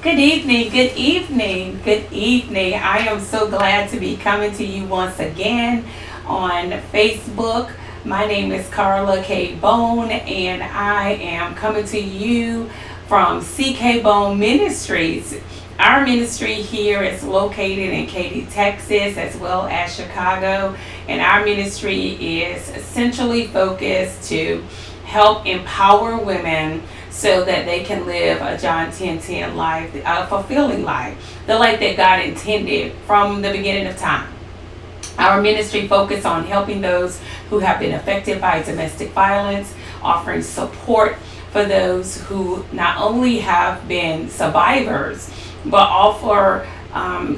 Good evening, good evening, good evening. I am so glad to be coming to you once again on Facebook. My name is Carla K. Bone, and I am coming to you from CK Bone Ministries. Our ministry here is located in Katy, Texas, as well as Chicago, and our ministry is centrally focused to help empower women so that they can live a John 10:10 life, a fulfilling life, the life that God intended from the beginning of time. Our ministry focuses on helping those who have been affected by domestic violence, offering support for those who not only have been survivors, but offer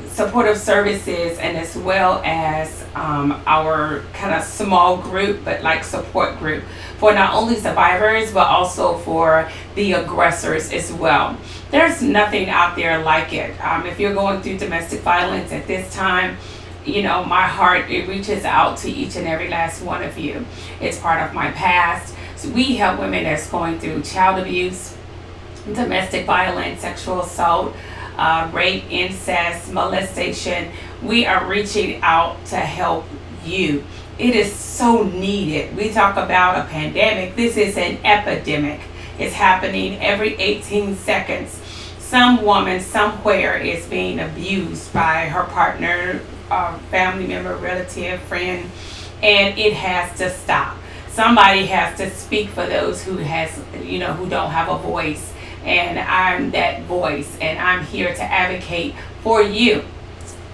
supportive services, and as well as our kind of small group, but like support group for not only survivors, but also for the aggressors as well. There's nothing out there like it. If you're going through domestic violence at this time, you know, my heart, it reaches out to each and every last one of you. It's part of my past. So we help women that's going through child abuse, domestic violence, sexual assault, rape, incest, molestation. We are reaching out to help you. It is so needed. We talk about a pandemic. This is an epidemic. It's happening every 18 seconds. Some woman somewhere is being abused by her partner, family member, relative, friend, and it has to stop. Somebody has to speak for those who who don't have a voice. And I'm that voice, and I'm here to advocate for you.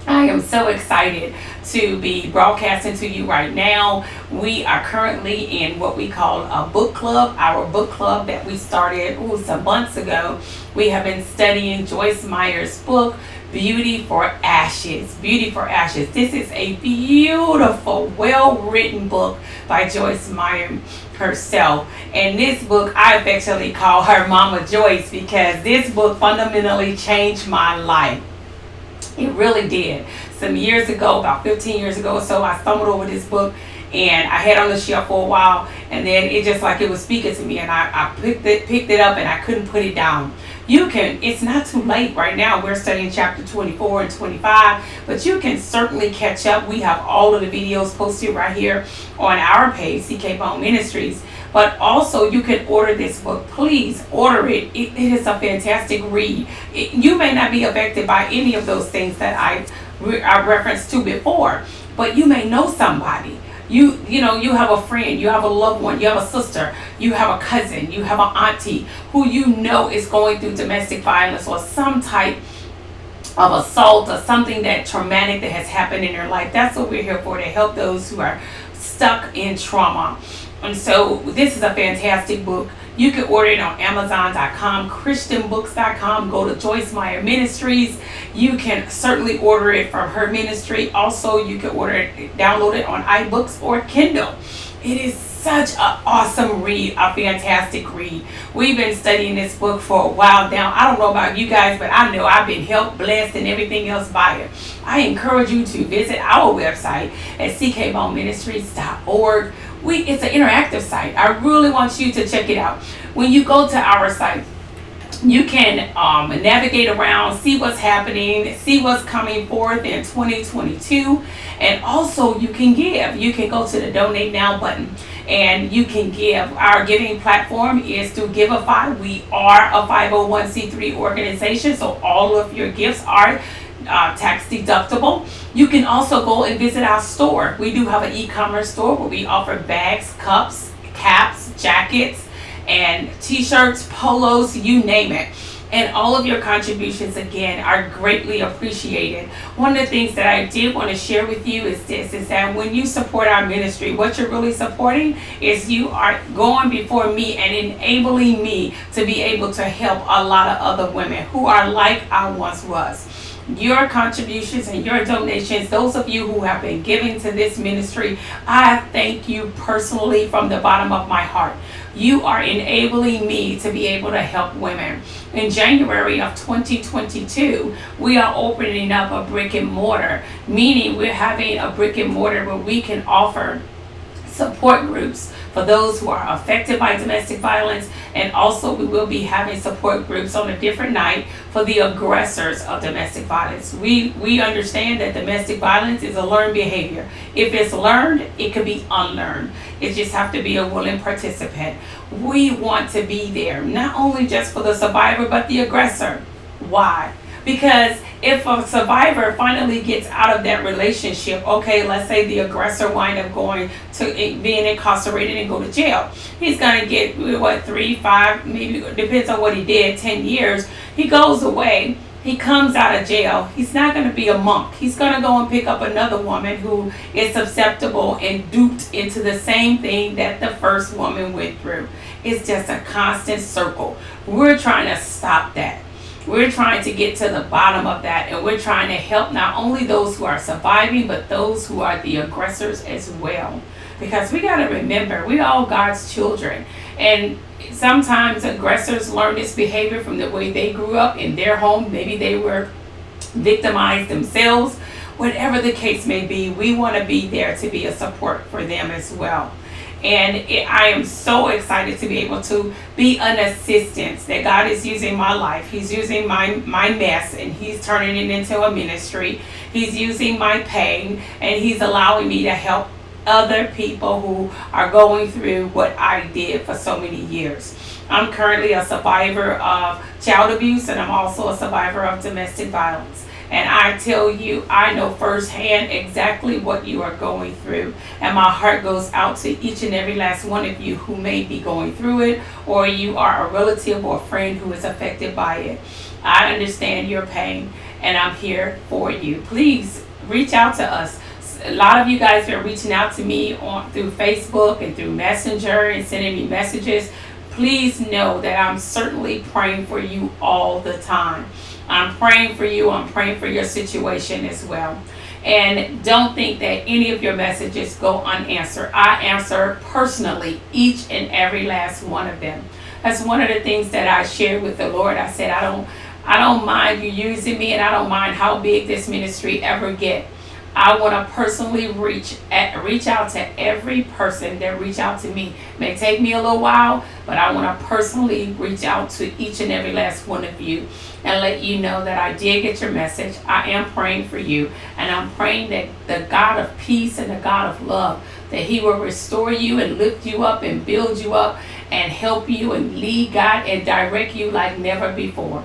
I am so excited to be broadcasting to you right now. We are currently in what we call a book club. Our book club that we started some months ago. We have been studying Joyce Meyer's book, Beauty for Ashes. Beauty for Ashes. This is a beautiful, well-written book by Joyce Meyer herself. And this book, I affectionately call her Mama Joyce, because this book fundamentally changed my life. It really did. Some years ago, about 15 years ago or so, I stumbled over this book, and I had it on the shelf for a while, and then it just like it was speaking to me, and I picked it up, and I couldn't put it down. It's not too late right now. We're studying chapter 24 and 25, but you can certainly catch up. We have all of the videos posted right here on our page, CK Bone Ministries. But also, you can order this book. Please order it. It is a fantastic read. You may not be affected by any of those things that I referenced to before, but you may know somebody. You have a friend, you have a loved one, you have a sister, you have a cousin, you have an auntie who you know is going through domestic violence or some type of assault or something that traumatic that has happened in their life. That's what we're here for, to help those who are stuck in trauma. And so this is a fantastic book. You can order it on Amazon.com, ChristianBooks.com. Go to Joyce Meyer Ministries. You can certainly order it from her ministry. Also, you can download it on iBooks or Kindle. It is such an awesome read, a fantastic read. We've been studying this book for a while now. I don't know about you guys, but I know I've been helped, blessed, and everything else by it. I encourage you to visit our website at ckboneministries.org. It's an interactive site. I really want you to check it out. When you go to our site, you can navigate around, see what's happening, see what's coming forth in 2022, and also you can give. You can go to the Donate Now button, and you can give. Our giving platform is through Giveify. We are a 501c3 organization, so all of your gifts are tax deductible. You can also go and visit our store. We do have an e-commerce store where we offer bags, cups, caps, jackets, and t-shirts, polos, you name it. And all of your contributions, again, are greatly appreciated. One of the things that I did want to share with you is that when you support our ministry, what you're really supporting is you are going before me and enabling me to be able to help a lot of other women who are like I once was. Your contributions and your donations, those of you who have been giving to this ministry, I thank you personally from the bottom of my heart. You are enabling me to be able to help women. In January of 2022, we are opening up a brick and mortar, meaning we're having a brick and mortar where we can offer support groups for those who are affected by domestic violence. And also we will be having support groups on a different night for the aggressors of domestic violence. We understand that domestic violence is a learned behavior. If it's learned, it can be unlearned. It just have to be a willing participant. We want to be there, not only just for the survivor, but the aggressor. Why? Because if a survivor finally gets out of that relationship, okay, let's say the aggressor wind up going to being incarcerated and go to jail. He's going to get, 3, 5, maybe, depends on what he did, 10 years. He goes away. He comes out of jail. He's not going to be a monk. He's going to go and pick up another woman who is susceptible and duped into the same thing that the first woman went through. It's just a constant circle. We're trying to stop that. We're trying to get to the bottom of that, and we're trying to help not only those who are surviving, but those who are the aggressors as well. Because we got to remember, we all God's children. And sometimes aggressors learn this behavior from the way they grew up in their home. Maybe they were victimized themselves. Whatever the case may be, we want to be there to be a support for them as well. And I am so excited to be able to be an assistance that God is using my life. He's using my mess and He's turning it into a ministry. He's using my pain and He's allowing me to help other people who are going through what I did for so many years. I'm currently a survivor of child abuse, and I'm also a survivor of domestic violence. And I tell you, I know firsthand exactly what you are going through. And my heart goes out to each and every last one of you who may be going through it, or you are a relative or a friend who is affected by it. I understand your pain, and I'm here for you. Please reach out to us. A lot of you guys are reaching out to me through Facebook and through Messenger and sending me messages. Please know that I'm certainly praying for you all the time. I'm praying for you. I'm praying for your situation as well. And don't think that any of your messages go unanswered. I answer personally each and every last one of them. That's one of the things that I shared with the Lord. I said, I don't mind you using me, and I don't mind how big this ministry ever get. I want to personally reach out to every person that reach out to me. It may take me a little while, but I want to personally reach out to each and every last one of you and let you know that I did get your message. I am praying for you, and I'm praying that the God of peace and the God of love, that He will restore you and lift you up and build you up and help you and lead God and direct you like never before,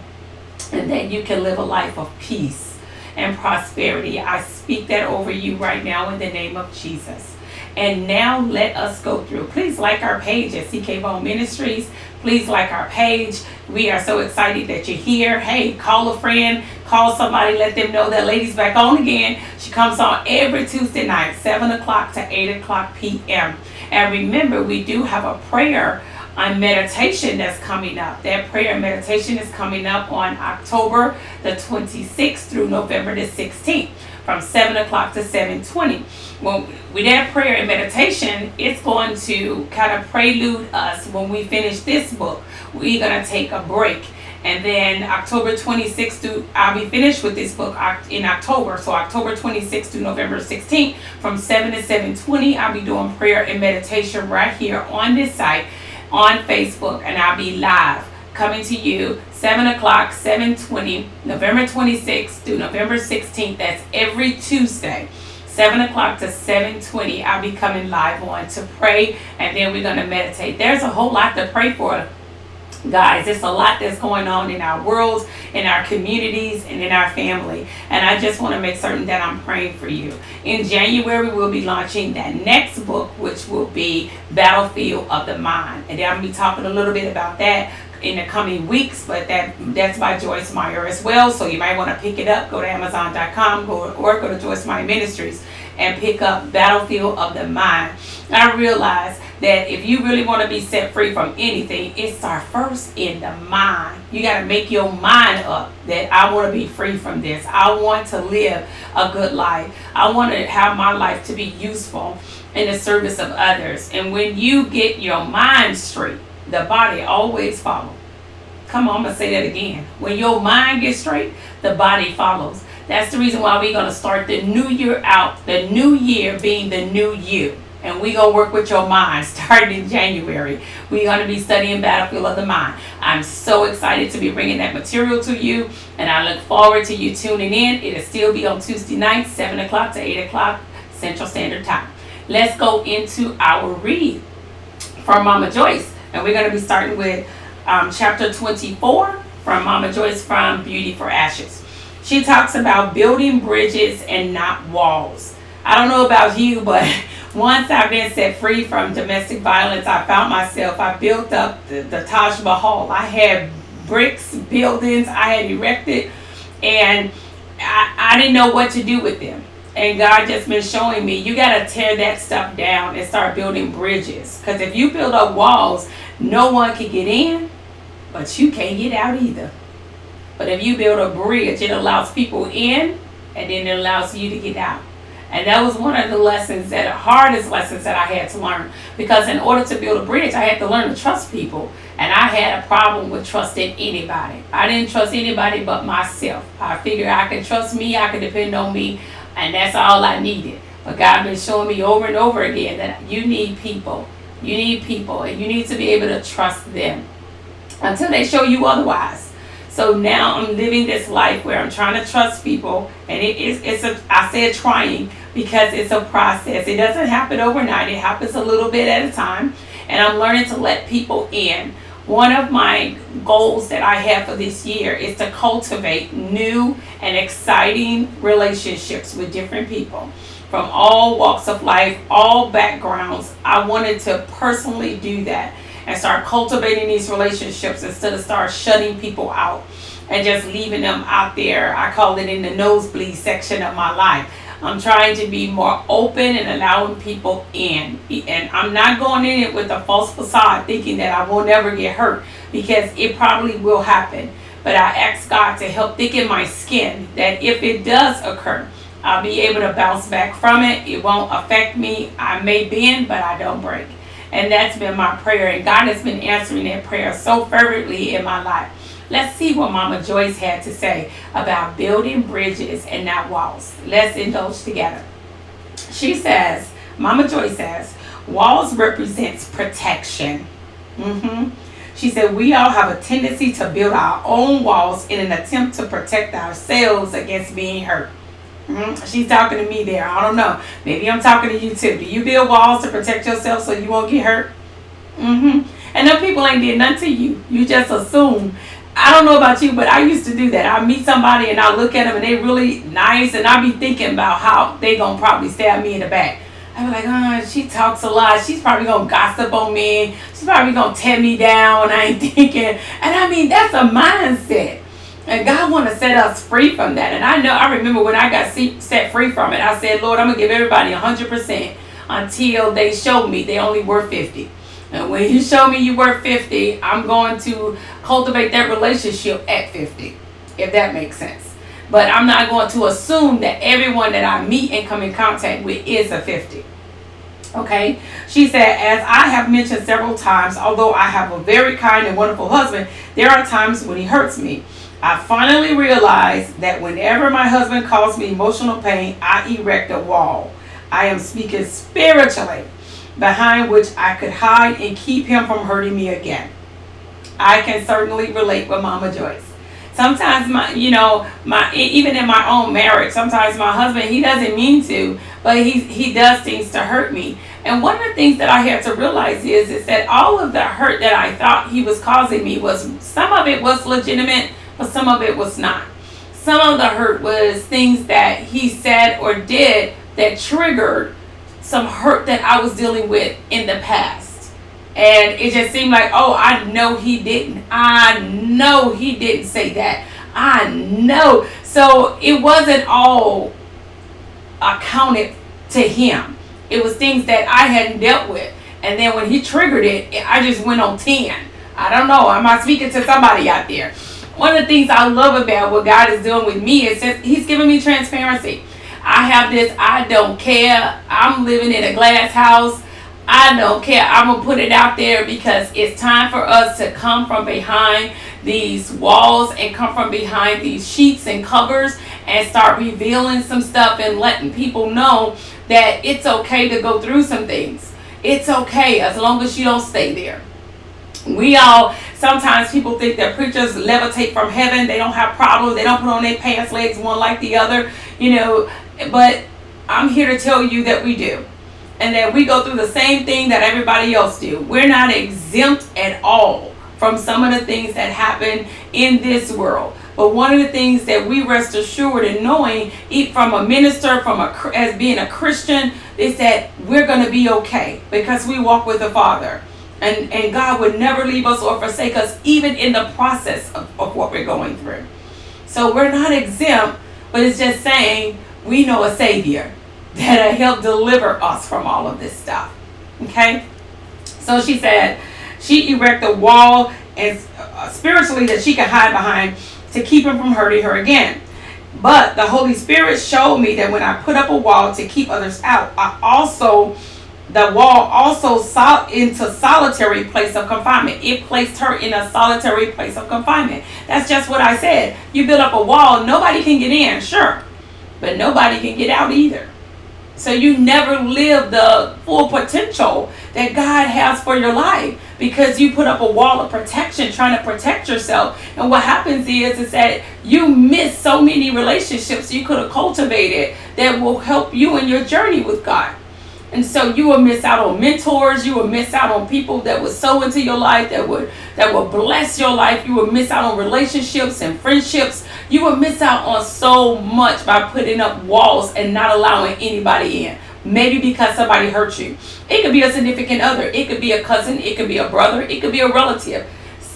and that you can live a life of peace and prosperity. I speak that over you right now in the name of Jesus. And now let us go through. Please like our page at CK Bone Ministries. Please like our page. We are so excited that you're here. Hey, call a friend, call somebody, let them know that Lady's back on again. She comes on every Tuesday night, 7 o'clock to 8 o'clock p.m. And remember, we do have a prayer on meditation that's coming up. That prayer and meditation is coming up on October the 26th through November the 16th from 7 o'clock to 7:20. Well, with that prayer and meditation, it's going to kind of prelude us when we finish this book. We're going to take a break. And then October 26th through, I'll be finished with this book in October. So October 26th through November 16th from 7 to 7:20, I'll be doing prayer and meditation right here on this site on Facebook, and I'll be live coming to you 7 o'clock, 7:20, November 26th through November 16th. That's every Tuesday, 7 o'clock to 7:20. I'll be coming live on to pray, and then we're going to meditate. There's a whole lot to pray for, guys. It's a lot that's going on in our world, in our communities, and in our family. And I just want to make certain that I'm praying for you. In January, we'll be launching that next book, which will be Battlefield of the Mind. And I'm going to be talking a little bit about that in the coming weeks, but that's by Joyce Meyer as well. So you might want to pick it up. Go to Amazon.com or go to Joyce Meyer Ministries and pick up Battlefield of the Mind. I realize that if you really want to be set free from anything, it starts first in the mind. You got to make your mind up that I want to be free from this. I want to live a good life. I want to have my life to be useful in the service of others. And when you get your mind straight, the body always follows. Come on, I'm going to say that again. When your mind gets straight, the body follows. That's the reason why we're going to start the new year out, the new year being the new you. And we're going to work with your mind starting in January. We're going to be studying Battlefield of the Mind. I'm so excited to be bringing that material to you, and I look forward to you tuning in. It'll still be on Tuesday nights, 7 o'clock to 8 o'clock Central Standard Time. Let's go into our read from Mama Joyce. And we're going to be starting with chapter 24 from Mama Joyce from Beauty for Ashes. She talks about building bridges and not walls. I don't know about you, but once I've been set free from domestic violence, I found myself, I built up the Taj Mahal. I had bricks, buildings I had erected, and I didn't know what to do with them. And God just been showing me, you got to tear that stuff down and start building bridges. Because if you build up walls, no one can get in, but you can't get out either. But if you build a bridge, it allows people in, and then it allows you to get out. And that was one of the hardest lessons that I had to learn. Because in order to build a bridge, I had to learn to trust people. And I had a problem with trusting anybody. I didn't trust anybody but myself. I figured I could trust me, I could depend on me, and that's all I needed. But God been showing me over and over again that you need people. You need people, and you need to be able to trust them until they show you otherwise. So now I'm living this life where I'm trying to trust people, and I said trying because it's a process. It doesn't happen overnight. It happens a little bit at a time, and I'm learning to let people in. One of my goals that I have for this year is to cultivate new and exciting relationships with different people from all walks of life, all backgrounds. I wanted to personally do that and start cultivating these relationships instead of start shutting people out and just leaving them out there. I call it in the nosebleed section of my life. I'm trying to be more open and allowing people in. And I'm not going in it with a false facade thinking that I will never get hurt, because it probably will happen. But I ask God to help thicken my skin that if it does occur, I'll be able to bounce back from it. It won't affect me. I may bend, but I don't break. And that's been my prayer. And God has been answering that prayer so fervently in my life. Let's see what Mama Joyce had to say about building bridges and not walls. Let's indulge together. She says, Mama Joyce says, walls represents protection. She said, we all have a tendency to build our own walls in an attempt to protect ourselves against being hurt. She's talking to me there. I don't know. Maybe I'm talking to you too. Do you build walls to protect yourself so you won't get hurt? And them people ain't did nothing to you. You just assume. I don't know about you, but I used to do that. I meet somebody and I look at them and they really nice, and I be thinking about how they gonna probably stab me in the back. I be like, she talks a lot. She's probably gonna gossip on me. She's probably gonna tear me down. I ain't thinking. And I mean, that's a mindset. And God want to set us free from that. And I remember when I got set free from it, I said, Lord, I'm going to give everybody 100% until they show me they only worth 50. And when you show me you worth 50, I'm going to cultivate that relationship at 50, if that makes sense. But I'm not going to assume that everyone that I meet and come in contact with is a 50. Okay? She said, as I have mentioned several times, although I have a very kind and wonderful husband, there are times when he hurts me. I finally realized that whenever my husband caused me emotional pain, I erect a wall. I am speaking spiritually, behind which I could hide and keep him from hurting me again. I can certainly relate with Mama Joyce. Sometimes even in my own marriage, sometimes my husband, he doesn't mean to, but he does things to hurt me. And one of the things that I had to realize is that all of the hurt that I thought he was causing me some of it was legitimate, but some of it was not. Some of the hurt was things that he said or did that triggered some hurt that I was dealing with in the past. And it just seemed like, I know he didn't. I know he didn't say that. I know. So it wasn't all accounted to him. It was things that I hadn't dealt with. And then when he triggered it, I just went on 10. I don't know. Am I speaking to somebody out there? One of the things I love about what God is doing with me is that he's giving me transparency. I have this, I don't care. I'm living in a glass house. I don't care. I'm going to put it out there because it's time for us to come from behind these walls and come from behind these sheets and covers and start revealing some stuff and letting people know that it's okay to go through some things. It's okay as long as you don't stay there. Sometimes people think that preachers levitate from heaven. They don't have problems. They don't put on their pants legs one like the other, but I'm here to tell you that we do. And that we go through the same thing that everybody else do. We're not exempt at all from some of the things that happen in this world. But one of the things that we rest assured in knowing, from a minister, as being a Christian, is that we're going to be okay because we walk with the Father. And God would never leave us or forsake us, even in the process of what we're going through. So we're not exempt, but it's just saying we know a Savior that'll help deliver us from all of this stuff. Okay? So she said she erected a wall and spiritually that she could hide behind to keep him from hurting her again. But the Holy Spirit showed me that when I put up a wall to keep others out, the wall also into solitary place of confinement. It placed her in a solitary place of confinement. That's just what I said. You build up a wall, nobody can get in, sure, but nobody can get out either. So you never live the full potential that God has for your life because you put up a wall of protection trying to protect yourself. And what happens is that you miss so many relationships you could have cultivated that will help you in your journey with God. And so you will miss out on mentors. You will miss out on people that would sow into your life, that will bless your life. You will miss out on relationships and friendships. You will miss out on so much by putting up walls and not allowing anybody in. Maybe because somebody hurt you. It could be a significant other. It could be a cousin. It could be a brother. It could be a relative.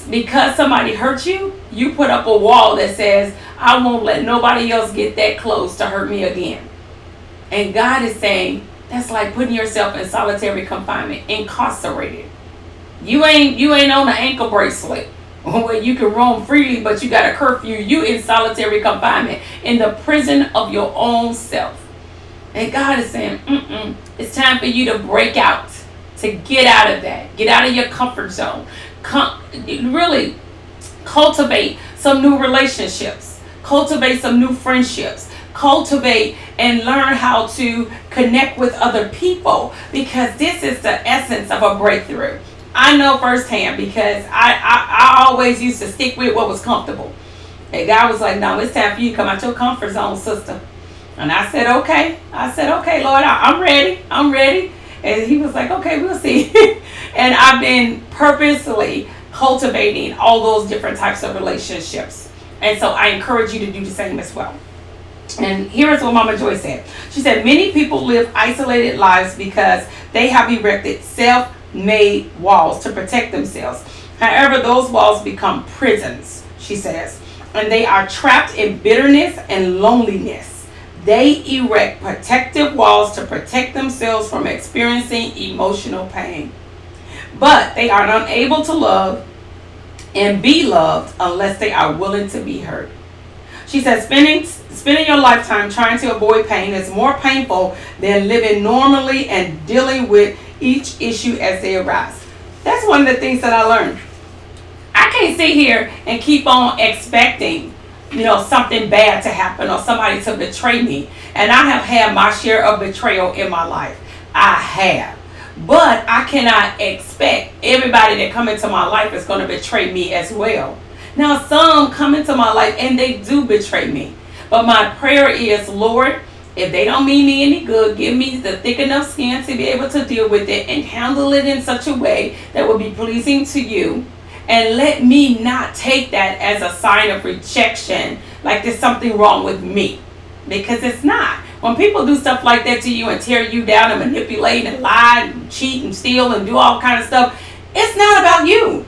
Because somebody hurt you, you put up a wall that says, I won't let nobody else get that close to hurt me again. And God is saying, that's like putting yourself in solitary confinement, incarcerated. You ain't on an ankle bracelet where you can roam freely, but you got a curfew. You in solitary confinement in the prison of your own self. And God is saying, it's time for you to break out, to get out of that. Get out of your comfort zone. Really cultivate some new relationships. Cultivate some new friendships. Cultivate and learn how to connect with other people, because this is the essence of a breakthrough. I know firsthand because I always used to stick with what was comfortable. And God was like, no, it's time for you to come out your comfort zone, sister. And I said, okay. Lord, I'm ready. And he was like, okay, we'll see. And I've been purposely cultivating all those different types of relationships. And so I encourage you to do the same as well. And here's what Mama Joy said. She said, many people live isolated lives because they have erected self-made walls to protect themselves. However, those walls become prisons, she says, and they are trapped in bitterness and loneliness. They erect protective walls to protect themselves from experiencing emotional pain. But they are unable to love and be loved unless they are willing to be hurt. She says, spending your lifetime trying to avoid pain is more painful than living normally and dealing with each issue as they arise. That's one of the things that I learned. I can't sit here and keep on expecting, something bad to happen or somebody to betray me. And I have had my share of betrayal in my life. I have. But I cannot expect everybody that come into my life is going to betray me as well. Now, some come into my life and they do betray me. But my prayer is, Lord, if they don't mean me any good, give me the thick enough skin to be able to deal with it and handle it in such a way that will be pleasing to you. And let me not take that as a sign of rejection, like there's something wrong with me. Because it's not. When people do stuff like that to you and tear you down and manipulate and lie and cheat and steal and do all kind of stuff, it's not about you.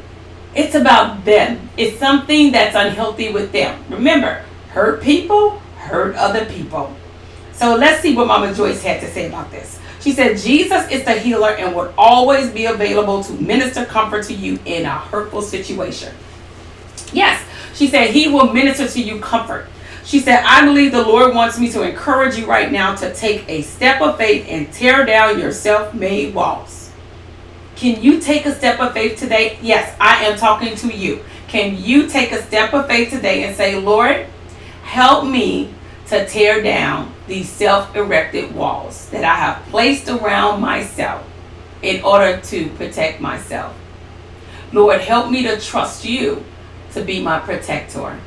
It's about them. It's something that's unhealthy with them. Remember, hurt people hurt other people. So let's see what Mama Joyce had to say about this. She said, Jesus is the healer and would always be available to minister comfort to you in a hurtful situation. Yes, she said he will minister to you comfort. She said, I believe the Lord wants me to encourage you right now to take a step of faith and tear down your self-made walls. Can you take a step of faith today? Yes, I am talking to you. Can you take a step of faith today and say, Lord, help me to tear down these self-erected walls that I have placed around myself in order to protect myself. Lord, help me to trust you to be my protector.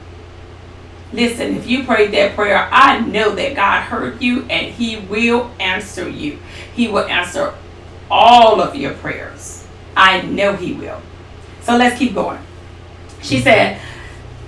Listen, if you prayed that prayer, I know that God heard you and he will answer you. He will answer all of your prayers. I know he will. So let's keep going. She said,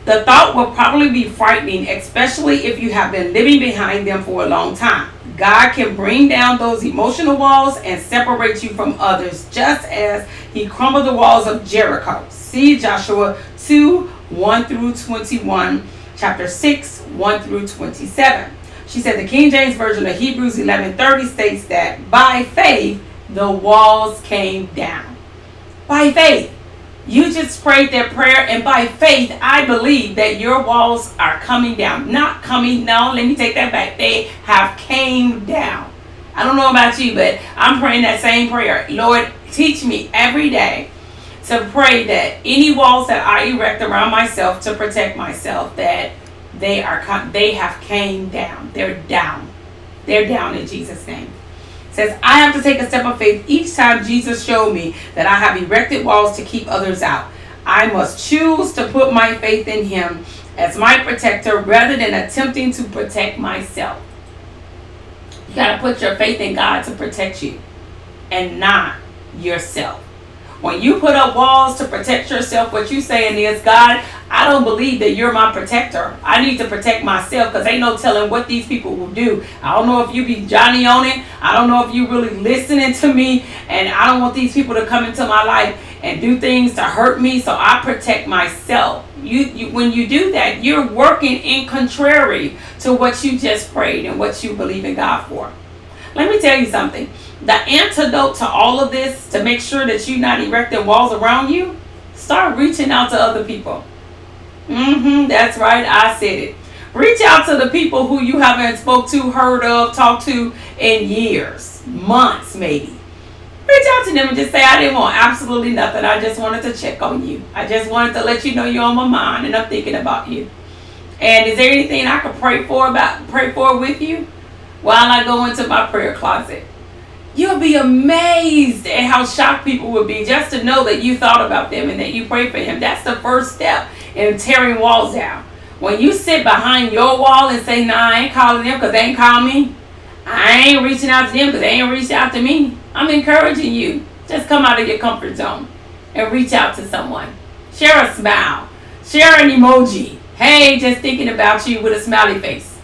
the thought will probably be frightening, especially if you have been living behind them for a long time. God can bring down those emotional walls and separate you from others, just as he crumbled the walls of Jericho. See Joshua 2, 1 through 21, chapter 6, 1 through 27. She said the King James Version of Hebrews 11:30 states that by faith, the walls came down. By faith. You just prayed that prayer, and by faith, I believe that your walls are coming down. Not coming, no, let me take that back. They have came down. I don't know about you, but I'm praying that same prayer. Lord, teach me every day to pray that any walls that I erect around myself to protect myself, that they have came down. They're down. They're down in Jesus' name. Says, I have to take a step of faith each time Jesus showed me that I have erected walls to keep others out. I must choose to put my faith in him as my protector rather than attempting to protect myself. You got to put your faith in God to protect you and not yourself. When you put up walls to protect yourself, what you're saying is, God, I don't believe that you're my protector. I need to protect myself because ain't no telling what these people will do. I don't know if you be Johnny on it. I don't know if you really listening to me. And I don't want these people to come into my life and do things to hurt me. So I protect myself. When you do that, you're working in contrary to what you just prayed and what you believe in God for. Let me tell you something. The antidote to all of this, to make sure that you're not erecting walls around you, start reaching out to other people. That's right, I said it. Reach out to the people who you haven't spoke to, heard of, talked to in years, months maybe. Reach out to them and just say, I didn't want absolutely nothing. I just wanted to check on you. I just wanted to let you know you're on my mind and I'm thinking about you. And is there anything I could pray for with you while I go into my prayer closet? You'll be amazed at how shocked people will be just to know that you thought about them and that you prayed for him. That's the first step in tearing walls down. When you sit behind your wall and say, nah, I ain't calling them because they ain't called me. I ain't reaching out to them because they ain't reached out to me. I'm encouraging you. Just come out of your comfort zone and reach out to someone. Share a smile. Share an emoji. Hey, just thinking about you with a smiley face.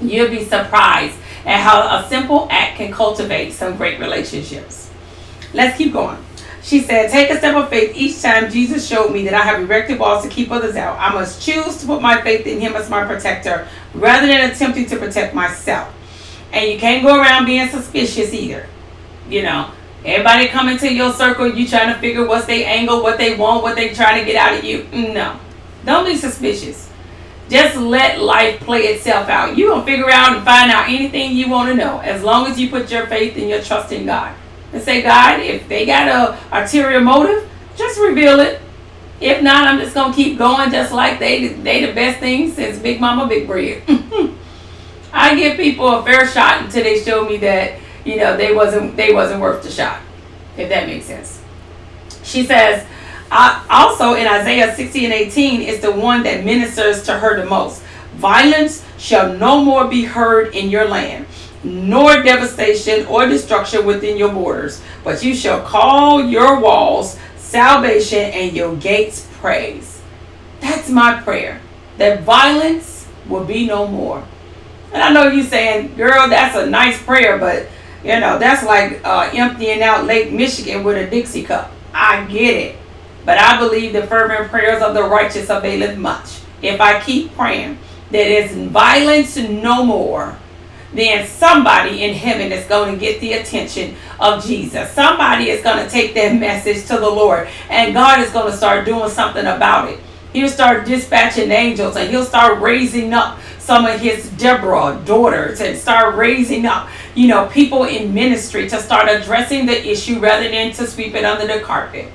You'll be surprised at how a simple act can cultivate some great relationships. Let's keep going. She said, take a step of faith each time Jesus showed me that I have erected walls to keep others out. I must choose to put my faith in him as my protector rather than attempting to protect myself. And you can't go around being suspicious either. You know, everybody come into your circle, you trying to figure what's their angle, what they want, what they trying to get out of you. No, don't be suspicious. Just let life play itself out. You're going to figure out and find out anything you want to know as long as you put your faith and your trust in God. And say, God, if they got a ulterior motive, just reveal it. If not, I'm just going to keep going just like they the best thing since Big Mama Big Bread. I give people a fair shot until they show me that, you know, they wasn't worth the shot, if that makes sense. She says, also in Isaiah 60:18 is the one that ministers to her the most. Violence shall no more be heard in your land, nor devastation or destruction within your borders. But you shall call your walls salvation and your gates praise. That's my prayer, that violence will be no more. And I know you saying, girl, that's a nice prayer, but you know, that's like emptying out Lake Michigan with a Dixie cup. I get it. But I believe the fervent prayers of the righteous availeth much. If I keep praying that it's violence no more, then somebody in heaven is going to get the attention of Jesus. Somebody is going to take that message to the Lord. And God is going to start doing something about it. He'll start dispatching angels and he'll start raising up some of his Deborah daughters and start raising up, you know, people in ministry to start addressing the issue rather than to sweep it under the carpet.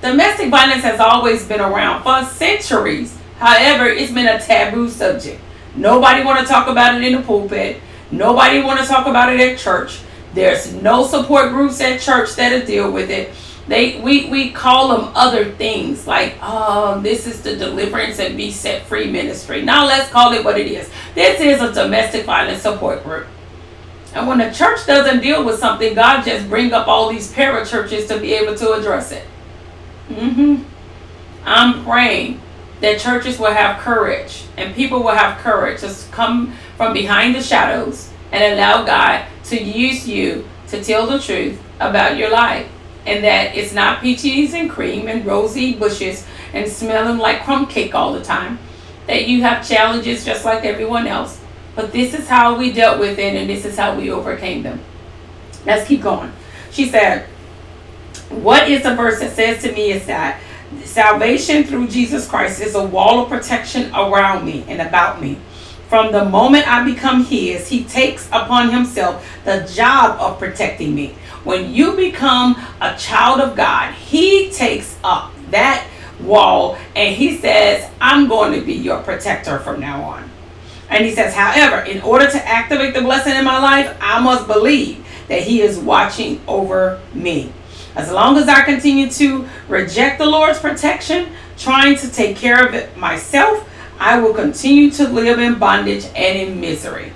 Domestic violence has always been around for centuries. However, it's been a taboo subject. Nobody want to talk about it in the pulpit. Nobody want to talk about it at church. There's no support groups at church that'll deal with it. We call them other things like, oh, this is the deliverance and be set free ministry. Now let's call it what it is. This is a domestic violence support group. And when the church doesn't deal with something, God just bring up all these parachurches to be able to address it. I'm praying that churches will have courage and people will have courage to come from behind the shadows and allow God to use you to tell the truth about your life. And that it's not peaches and cream and rosy bushes and smelling like crumb cake all the time. That you have challenges just like everyone else. But this is how we dealt with it, and this is how we overcame them. Let's keep going. She said, what is the verse that says to me is that salvation through Jesus Christ is a wall of protection around me and about me. From the moment I become his, he takes upon himself the job of protecting me. When you become a child of God, he takes up that wall and he says, I'm going to be your protector from now on. And he says, however, in order to activate the blessing in my life, I must believe that he is watching over me. As long as I continue to reject the Lord's protection, trying to take care of it myself, I will continue to live in bondage and in misery.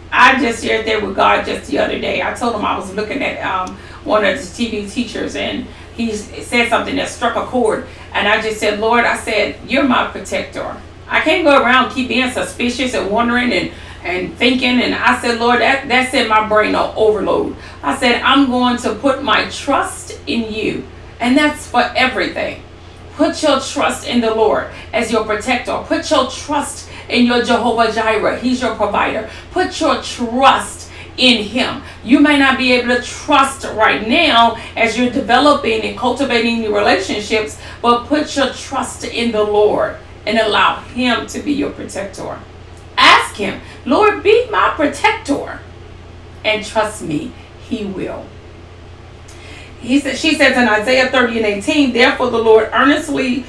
I just shared that with God just the other day. I told him I was looking at one of the TV teachers, and he said something that struck a chord. And I just said, Lord, I said, you're my protector. I can't go around keep being suspicious and wondering and thinking. And I said, Lord, that set my brain on overload. I said, I'm going to put my trust in you. And that's for everything. Put your trust in the Lord as your protector. Put your trust in your Jehovah Jireh. He's your provider. Put your trust in him. You may not be able to trust right now as you're developing and cultivating your relationships, but put your trust in the Lord and allow him to be your protector. Ask him, Lord, be my protector. And trust me, he will. She says in Isaiah 30:18, therefore the Lord earnestly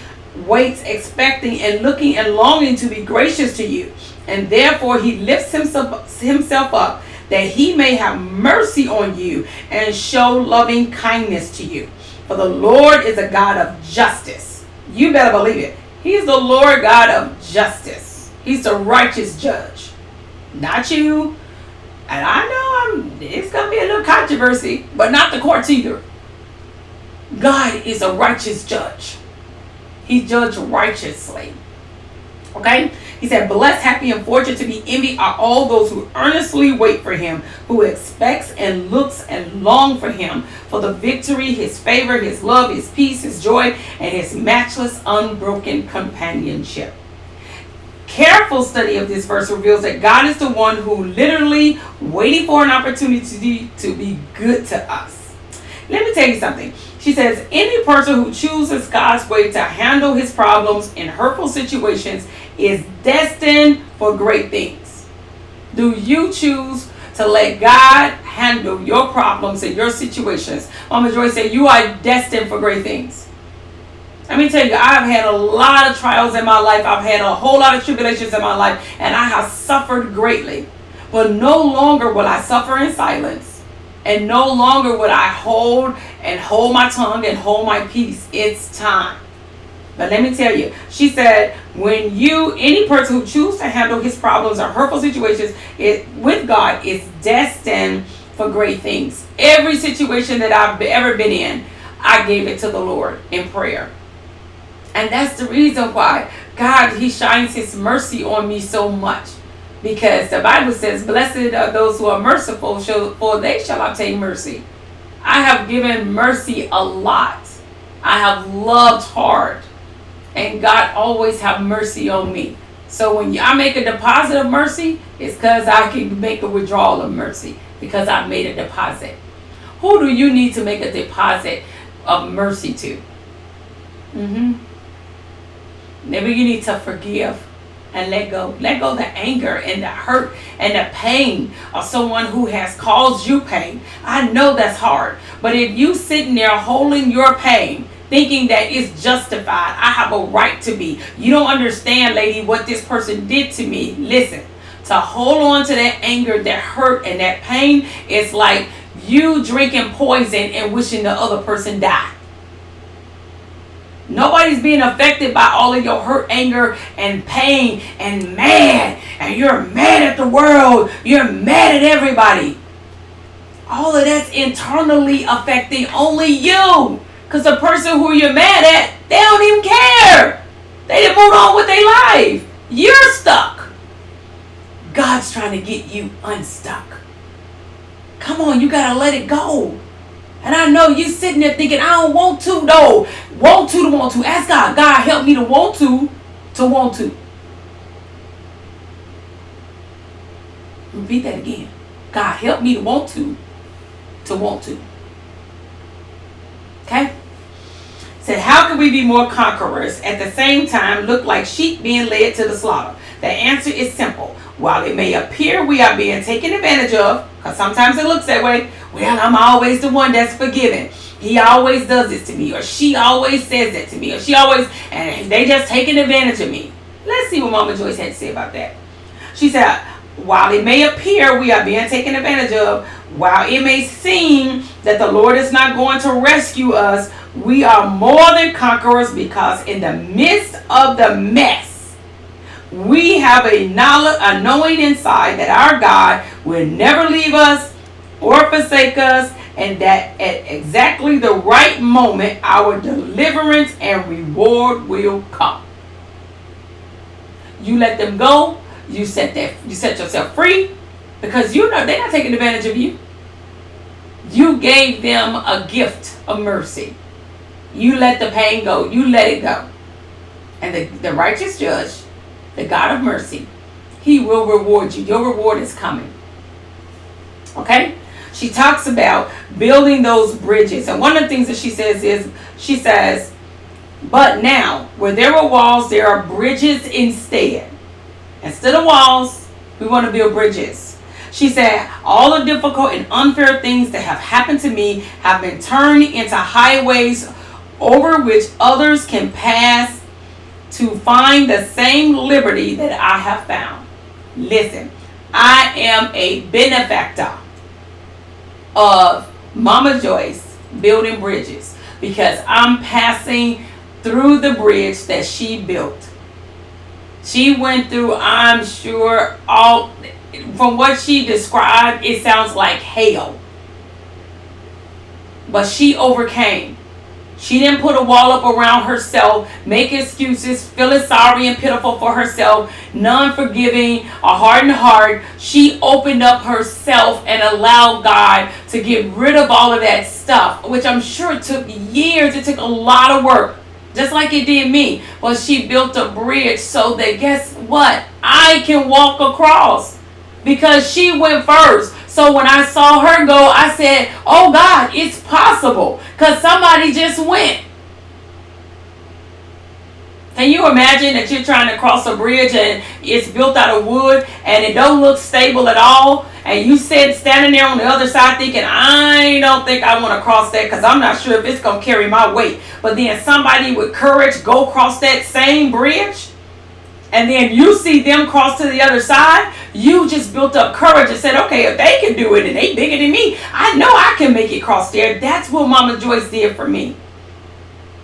waits, expecting and looking and longing to be gracious to you. And therefore he lifts himself up, that he may have mercy on you and show loving kindness to you. For the Lord is a God of justice. You better believe it. He's the Lord God of justice. He's the righteous judge. Not you. And I know it's going to be a little controversy, but not the courts either. God is a righteous judge. He judged righteously. Okay? He said, blessed, happy, and fortunate to be envied are all those who earnestly wait for him, who expects and looks and long for him, for the victory, his favor, his love, his peace, his joy, and his matchless, unbroken companionship. Careful study of this verse reveals that God is the one who literally waiting for an opportunity to be good to us. Let me tell you something. She says, any person who chooses God's way to handle his problems in hurtful situations is destined for great things. Do you choose to let God handle your problems and your situations? Mama Joy said, you are destined for great things. Let me tell you, I've had a lot of trials in my life. I've had a whole lot of tribulations in my life, and I have suffered greatly. But no longer will I suffer in silence. And no longer would I hold my tongue and hold my peace. It's time. But let me tell you, she said, any person who chooses to handle his problems or hurtful situations with God is destined for great things. Every situation that I've ever been in, I gave it to the Lord in prayer. And that's the reason why God, he shines his mercy on me so much. Because the Bible says, blessed are those who are merciful, for they shall obtain mercy. I have given mercy a lot. I have loved hard. And God always have mercy on me. So when I make a deposit of mercy, it's because I can make a withdrawal of mercy. Because I've made a deposit. Who do you need to make a deposit of mercy to? Maybe you need to forgive. And let go. Let go the anger and the hurt and the pain of someone who has caused you pain. I know that's hard. But if you sitting there holding your pain, thinking that it's justified. I have a right to be. You don't understand, lady, what this person did to me. Listen, to hold on to that anger, that hurt, and that pain is like you drinking poison and wishing the other person died. Nobody's being affected by all of your hurt, anger, and pain, and mad. And you're mad at the world. You're mad at everybody. All of that's internally affecting only you. Because the person who you're mad at, they don't even care. They done moved on with their life. You're stuck. God's trying to get you unstuck. Come on, you got to let it go. And I know you sitting there thinking, I don't want to, though. Want to. Ask God. God, help me to want to want to. Repeat that again. God, help me to want to want to. Okay? Said, how can we be more conquerors at the same time look like sheep being led to the slaughter? The answer is simple. While it may appear we are being taken advantage of, because sometimes it looks that way, well, I'm always the one that's forgiven. He always does this to me, or she always says that to me, or she always, and they just taking advantage of me. Let's see what Mama Joyce had to say about that. She said, while it may appear we are being taken advantage of, while it may seem that the Lord is not going to rescue us, we are more than conquerors, because in the midst of the mess, we have a knowing inside that our God will never leave us or forsake us, and that at exactly the right moment, our deliverance and reward will come. You let them go. You set yourself free, because you know they're not taking advantage of you. You gave them a gift of mercy. You let the pain go. You let it go. And the righteous judge, the God of mercy, he will reward you. Your reward is coming. Okay? She talks about building those bridges. And one of the things that she says, but now, where there were walls, there are bridges instead. Instead of walls, we want to build bridges. She said, all the difficult and unfair things that have happened to me have been turned into highways over which others can pass to find the same liberty that I have found. Listen, I am a benefactor of Mama Joyce building bridges, because I'm passing through the bridge that she built. She went through, I'm sure, from what she described, it sounds like hell. But she overcame. She didn't put a wall up around herself, make excuses, feeling sorry and pitiful for herself, non-forgiving, a hardened heart. She opened up herself and allowed God to get rid of all of that stuff, which I'm sure took years. It took a lot of work, just like it did me. But she built a bridge so that, guess what? I can walk across, because she went first. So when I saw her go, I said, oh God, it's possible, because somebody just went. Can you imagine that you're trying to cross a bridge and it's built out of wood and it don't look stable at all? And you standing there on the other side thinking, I don't think I want to cross that, because I'm not sure if it's going to carry my weight. But then somebody with courage go cross that same bridge, and then you see them cross to the other side. You just built up courage and said, okay, if they can do it and they bigger than me, I know I can make it cross there. That's what Mama Joyce did for me.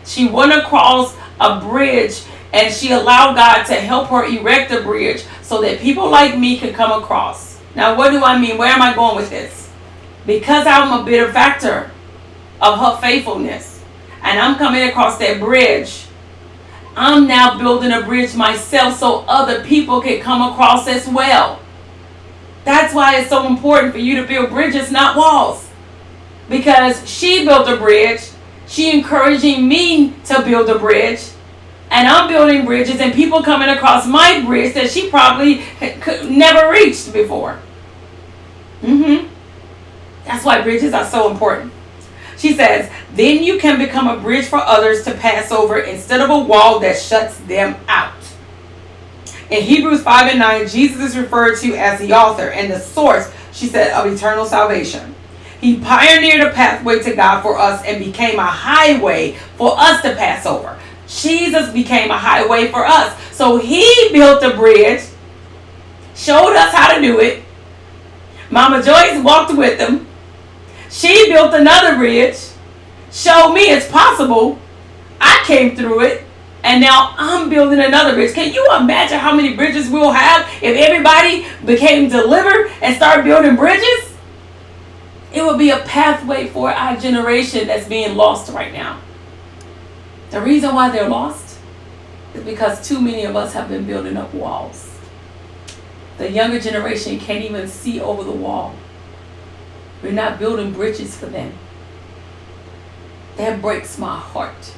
She went across a bridge, and she allowed God to help her erect a bridge so that people like me could come across. Now, what do I mean? Where am I going with this? Because I'm a benefactor of her faithfulness, and I'm coming across that bridge, I'm now building a bridge myself so other people can come across as well. That's why it's so important for you to build bridges, not walls. Because she built a bridge, she encouraging me to build a bridge, and I'm building bridges and people coming across my bridge that she probably could never reached before. That's why bridges are so important. She says, then you can become a bridge for others to pass over instead of a wall that shuts them out. In Hebrews 5:9, Jesus is referred to as the author and the source, she said, of eternal salvation. He pioneered a pathway to God for us and became a highway for us to pass over. Jesus became a highway for us. So he built a bridge, showed us how to do it. Mama Joyce walked with him. She built another bridge, showed me it's possible. I came through it, and now I'm building another bridge. Can you imagine how many bridges we'll have if everybody became delivered and started building bridges? It would be a pathway for our generation that's being lost right now. The reason why they're lost is because too many of us have been building up walls. The younger generation can't even see over the wall. We're not building bridges for them. That breaks my heart.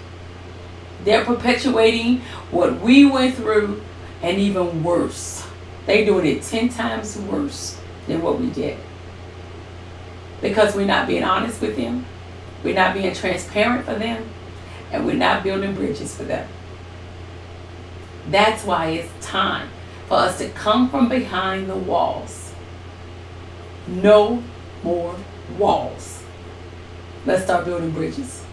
They're perpetuating what we went through and even worse. They're doing it 10 times worse than what we did. Because we're not being honest with them. We're not being transparent for them. And we're not building bridges for them. That's why it's time for us to come from behind the walls. No more walls. Let's start building bridges.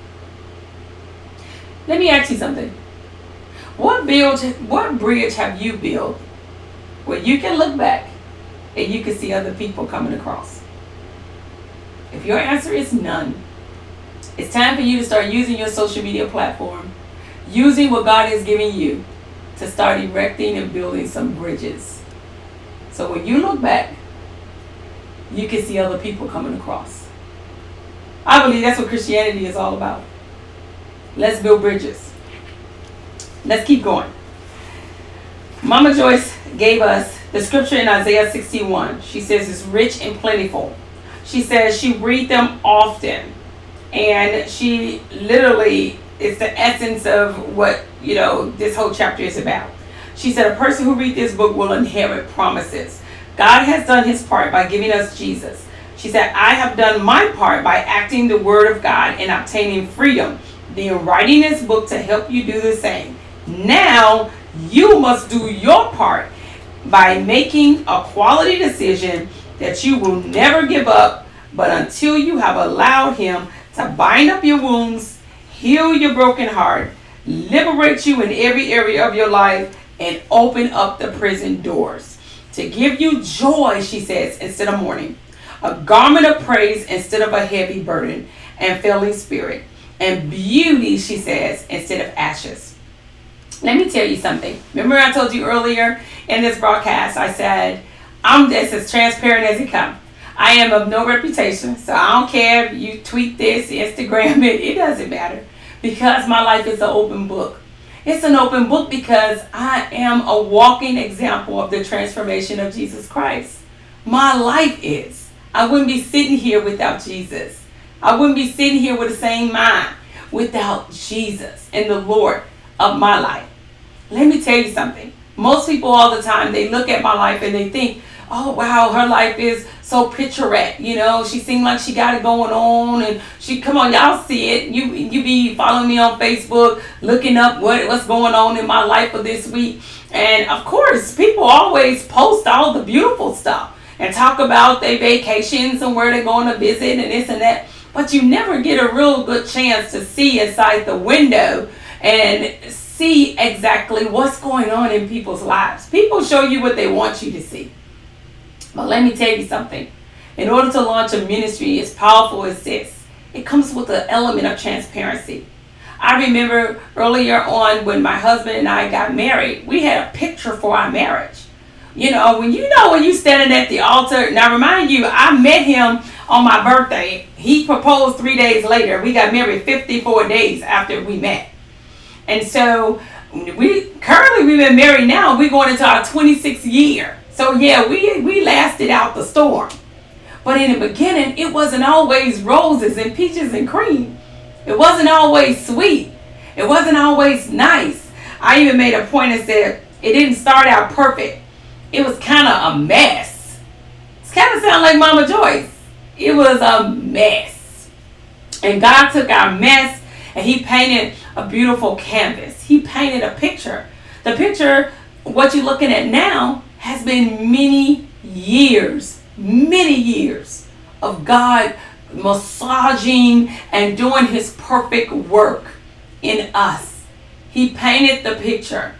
Let me ask you something. What bridge have you built where you can look back and you can see other people coming across? If your answer is none, it's time for you to start using your social media platform, using what God has given you to start erecting and building some bridges. So when you look back, you can see other people coming across. I believe that's what Christianity is all about. Let's build bridges. Let's keep going. Mama Joyce gave us the scripture in Isaiah 61. She says it's rich and plentiful. She says she read them often. And she literally is the essence of what, this whole chapter is about. She said a person who reads this book will inherit promises. God has done his part by giving us Jesus. She said, I have done my part by acting the word of God and obtaining freedom. Then writing this book to help you do the same. Now you must do your part by making a quality decision that you will never give up, but until you have allowed him to bind up your wounds, heal your broken heart, liberate you in every area of your life, and open up the prison doors. To give you joy, she says, instead of mourning. A garment of praise instead of a heavy burden and failing spirit. And beauty, she says, instead of ashes. Let me tell you something. Remember I told you earlier in this broadcast, I said, I'm just as transparent as it comes. I am of no reputation, so I don't care if you tweet this, Instagram it, it doesn't matter. Because my life is an open book. It's an open book because I am a walking example of the transformation of Jesus Christ. My life is. I wouldn't be sitting here without Jesus. I wouldn't be sitting here with the same mind without Jesus and the Lord of my life. Let me tell you something. Most people all the time, they look at my life and they think, oh wow, her life is so picturesque. She seemed like she got it going on, and come on, y'all see it. You be following me on Facebook, looking up what's going on in my life for this week. And of course, people always post all the beautiful stuff and talk about their vacations and where they're going to visit and this and that. But you never get a real good chance to see inside the window and see exactly what's going on in people's lives. People show you what they want you to see. But let me tell you something. In order to launch a ministry as powerful as this, it comes with an element of transparency. I remember earlier on when my husband and I got married, we had a picture for our marriage. When you standing at the altar, now remind you, I met him on my birthday. He proposed 3 days later. We got married 54 days after we met. And so we've been married now. We're going into our 26th year. So yeah, we lasted out the storm. But in the beginning, it wasn't always roses and peaches and cream. It wasn't always sweet. It wasn't always nice. I even made a point and said it didn't start out perfect. It was kind of a mess. It's kind of sound like Mama Joyce. It was a mess. And God took our mess and he painted a beautiful canvas. He painted a picture. The picture, what you're looking at now, has been many years of God massaging and doing his perfect work in us. He painted the picture.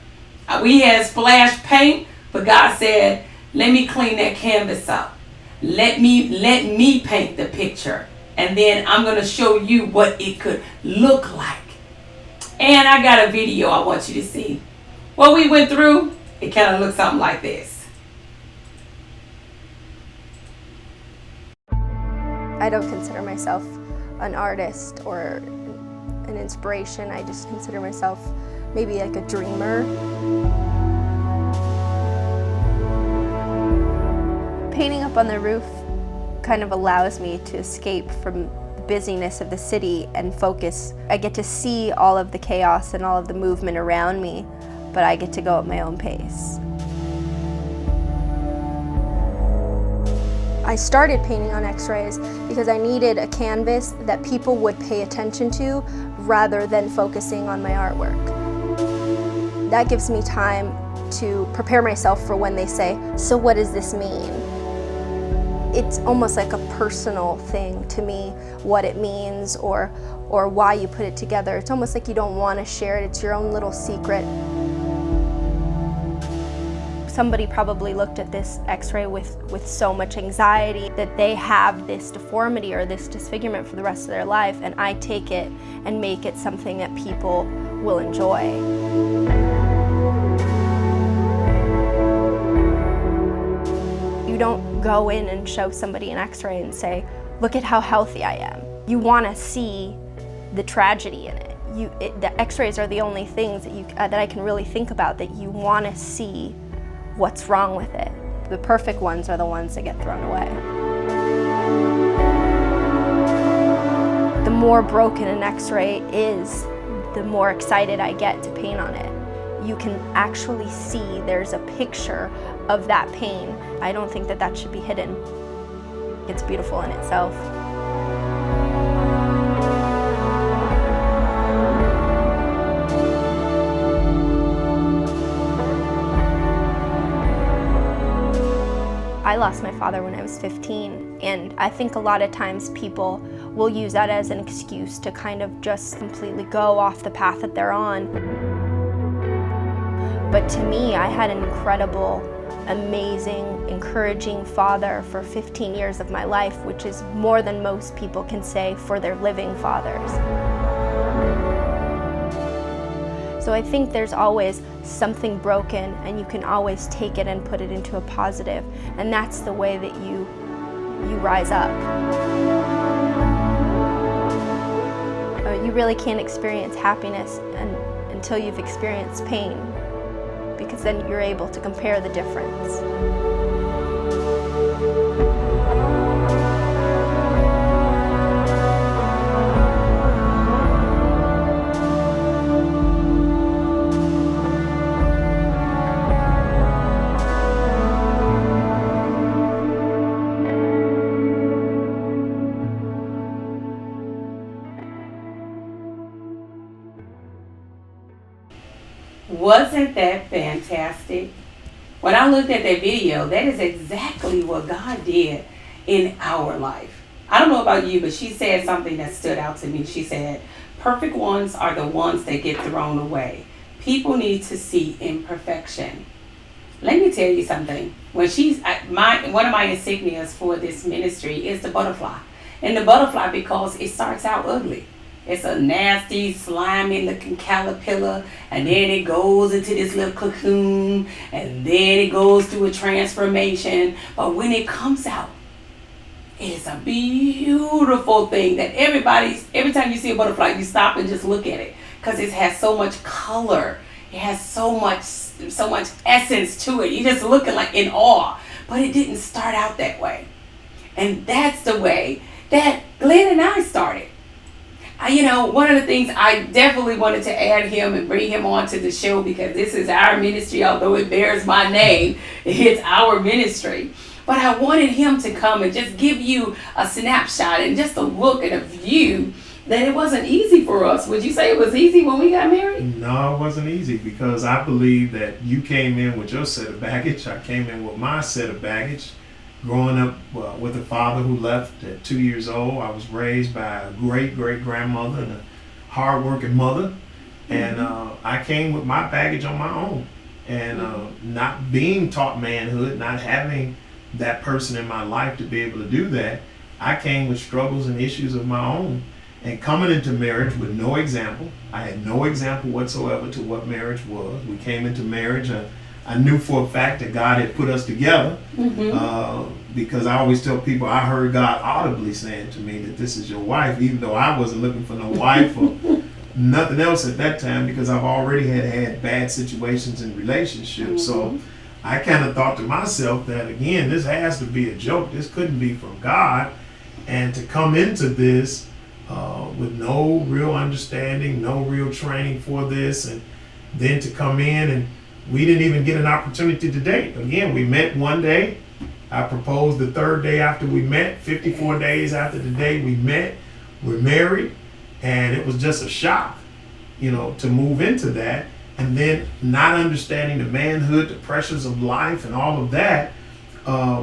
We had splash paint, but God said, let me clean that canvas up. Let me paint the picture. And then I'm going to show you what it could look like. And I got a video I want you to see. What we went through, it kind of looks something like this. I don't consider myself an artist or an inspiration. I just consider myself maybe like a dreamer. Painting up on the roof kind of allows me to escape from the busyness of the city and focus. I get to see all of the chaos and all of the movement around me, but I get to go at my own pace. I started painting on X-rays because I needed a canvas that people would pay attention to rather than focusing on my artwork. That gives me time to prepare myself for when they say, so what does this mean? It's almost like a personal thing to me, what it means or why you put it together. It's almost like you don't want to share it. It's your own little secret. Somebody probably looked at this X-ray with so much anxiety that they have this deformity or this disfigurement for the rest of their life, and I take it and make it something that people will enjoy. You don't go in and show somebody an X-ray and say, look at how healthy I am. You want to see the tragedy in it. The X-rays are the only things that I can really think about that you want to see what's wrong with it. The perfect ones are the ones that get thrown away. The more broken an X-ray is, the more excited I get to paint on it. You can actually see there's a picture of that pain. I don't think that that should be hidden. It's beautiful in itself. I lost my father when I was 15, and I think a lot of times people will use that as an excuse to kind of just completely go off the path that they're on. But to me, I had an incredible, amazing, encouraging father for 15 years of my life, which is more than most people can say for their living fathers. So I think there's always something broken, and you can always take it and put it into a positive, and that's the way that you rise up. You really can't experience happiness until you've experienced pain, because then you're able to compare the difference. Wasn't that fantastic? When I looked at that video, that is exactly what God did in our life. I don't know about you, but she said something that stood out to me. She said, perfect ones are the ones that get thrown away. People need to see imperfection. Let me tell you something. When one of my insignias for this ministry is the butterfly. And the butterfly, because it starts out ugly. It's a nasty, slimy looking caterpillar, and then it goes into this little cocoon, and then it goes through a transformation. But when it comes out, it's a beautiful thing that every time you see a butterfly, you stop and just look at it, because it has so much color. It has so much essence to it. You're just looking like in awe. But it didn't start out that way. And that's the way that Glenn and I started. One of the things I definitely wanted to add him and bring him onto the show, because this is our ministry, although it bears my name, it's our ministry. But I wanted him to come and just give you a snapshot and just a look and a view that it wasn't easy for us. Would you say it was easy when we got married? No, it wasn't easy, because I believe that you came in with your set of baggage. I came in with my set of baggage. growing up with a father who left at 2 years old. I was raised by a great grandmother and a hardworking mother, and I came with my baggage on my own, and not being taught manhood, not having that person in my life to be able to do that. I came with struggles and issues of my own, and coming into marriage with no example. I had no example whatsoever to what marriage was. We came into marriage. I knew for a fact that God had put us together, because I always tell people I heard God audibly saying to me that this is your wife, even though I wasn't looking for no wife or nothing else at that time, because I've already had bad situations in relationships. So I kind of thought to myself that, again, this has to be a joke. This couldn't be from God. And to come into this with no real understanding, no real training for this, and then to come in and we didn't even get an opportunity to date. Again, we met one day. I proposed the third day after we met. 54 days after the day we met, we're married. And it was just a shock, to move into that. And then not understanding the manhood, the pressures of life and all of that,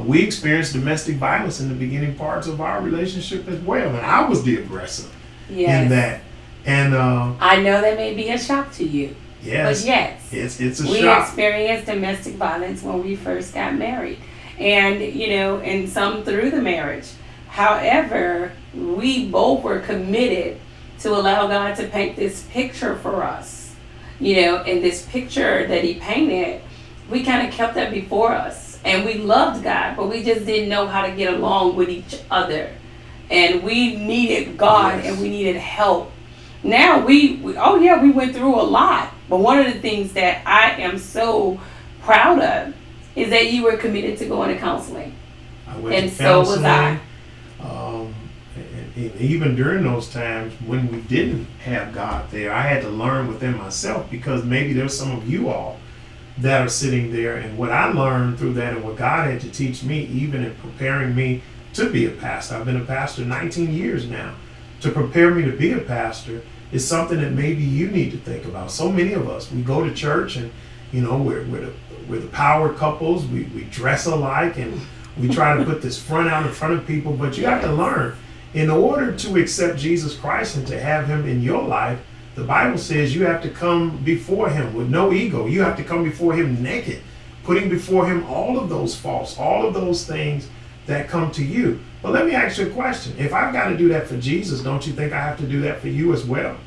we experienced domestic violence in the beginning parts of our relationship as well. And I was the aggressor in that. And I know that may be a shock to you. Yes. But yes, it's a we shock. experienced domestic violence when we first got married, and and some through the marriage. However, we both were committed to allow God to paint this picture for us, and this picture that He painted, we kind of kept that before us, and we loved God, but we just didn't know how to get along with each other, and we needed God, and we needed help. Now we went through a lot. But one of the things that I am so proud of is that you were committed to going to counseling. I went and to so counseling, was I. And even during those times when we didn't have God there, I had to learn within myself, because maybe there's some of you all that are sitting there. And what I learned through that and what God had to teach me, even in preparing me to be a pastor. I've been a pastor 19 years now. To prepare me to be a pastor is something that maybe you need to think about. So many of us, we go to church and, we're the power couples. We dress alike and we try to put this front out in front of people. But you have to learn, in order to accept Jesus Christ and to have Him in your life, the Bible says you have to come before Him with no ego. You have to come before Him naked, putting before Him all of those faults, all of those things that come to you. But let me ask you a question. If I've got to do that for Jesus, don't you think I have to do that for you as well?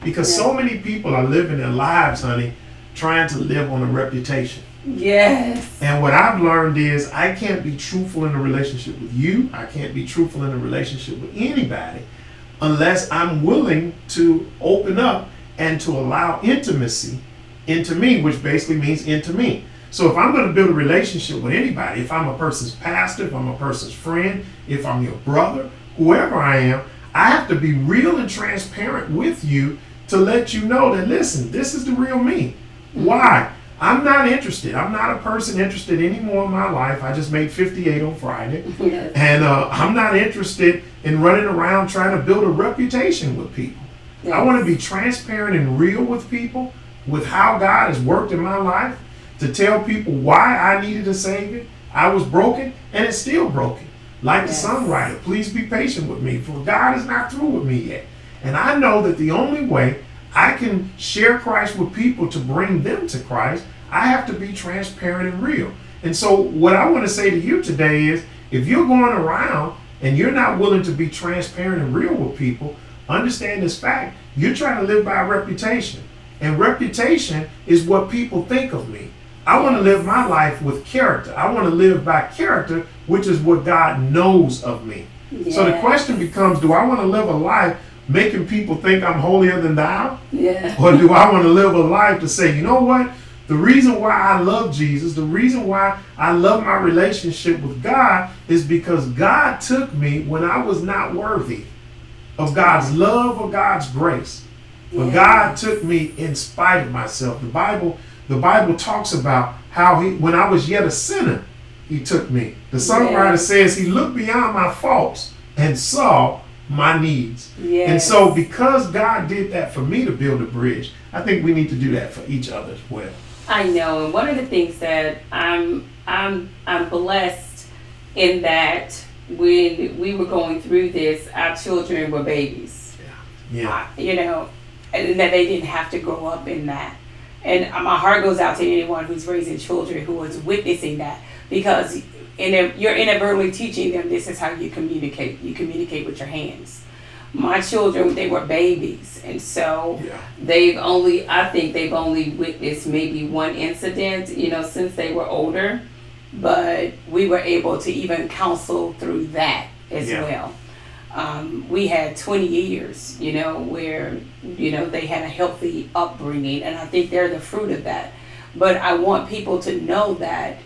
Because so many people are living their lives, honey, trying to live on a reputation. Yes. And what I've learned is I can't be truthful in a relationship with you. I can't be truthful in a relationship with anybody unless I'm willing to open up and to allow intimacy into me, which basically means into me. So if I'm going to build a relationship with anybody, if I'm a person's pastor, if I'm a person's friend, if I'm your brother, whoever I am, I have to be real and transparent with you to let you know that, listen, this is the real me. Why? I'm not interested. I'm not a person interested anymore in my life. I just made 58 on Friday. Yes. And I'm not interested in running around trying to build a reputation with people. Yes. I want to be transparent and real with people, with how God has worked in my life, to tell people why I needed a Savior. I was broken, and it's still broken. Like the songwriter, please be patient with me, for God is not through with me yet. And I know that the only way I can share Christ with people to bring them to Christ, I have to be transparent and real. And so what I want to say to you today is, if you're going around and you're not willing to be transparent and real with people, understand this fact: you're trying to live by a reputation. And reputation is what people think of me. I want to live my life with character. I want to live by character, which is what God knows of me. Yes. So the question becomes, do I want to live a life making people think I'm holier than thou? Yeah. Or do I want to live a life to say, you know what? The reason why I love Jesus, the reason why I love my relationship with God is because God took me when I was not worthy of God's love or God's grace. But God took me in spite of myself. The Bible talks about how when I was yet a sinner, He took me. The songwriter says He looked beyond my faults and saw my needs. Yes. And so because God did that for me to build a bridge, I think we need to do that for each other as well. I know, and one of the things that I'm blessed in that when we were going through this, our children were babies. Yeah. You know, and that they didn't have to grow up in that. And my heart goes out to anyone who's raising children who is witnessing that, because you're inadvertently teaching them this is how you communicate. You communicate with your hands. My children, they were babies, and so I think they've only witnessed maybe one incident, you know, since they were older, but we were able to even counsel through that as well. We had 20 years, you know, where, you know, they had a healthy upbringing, and I think they're the fruit of that. But I want people to know that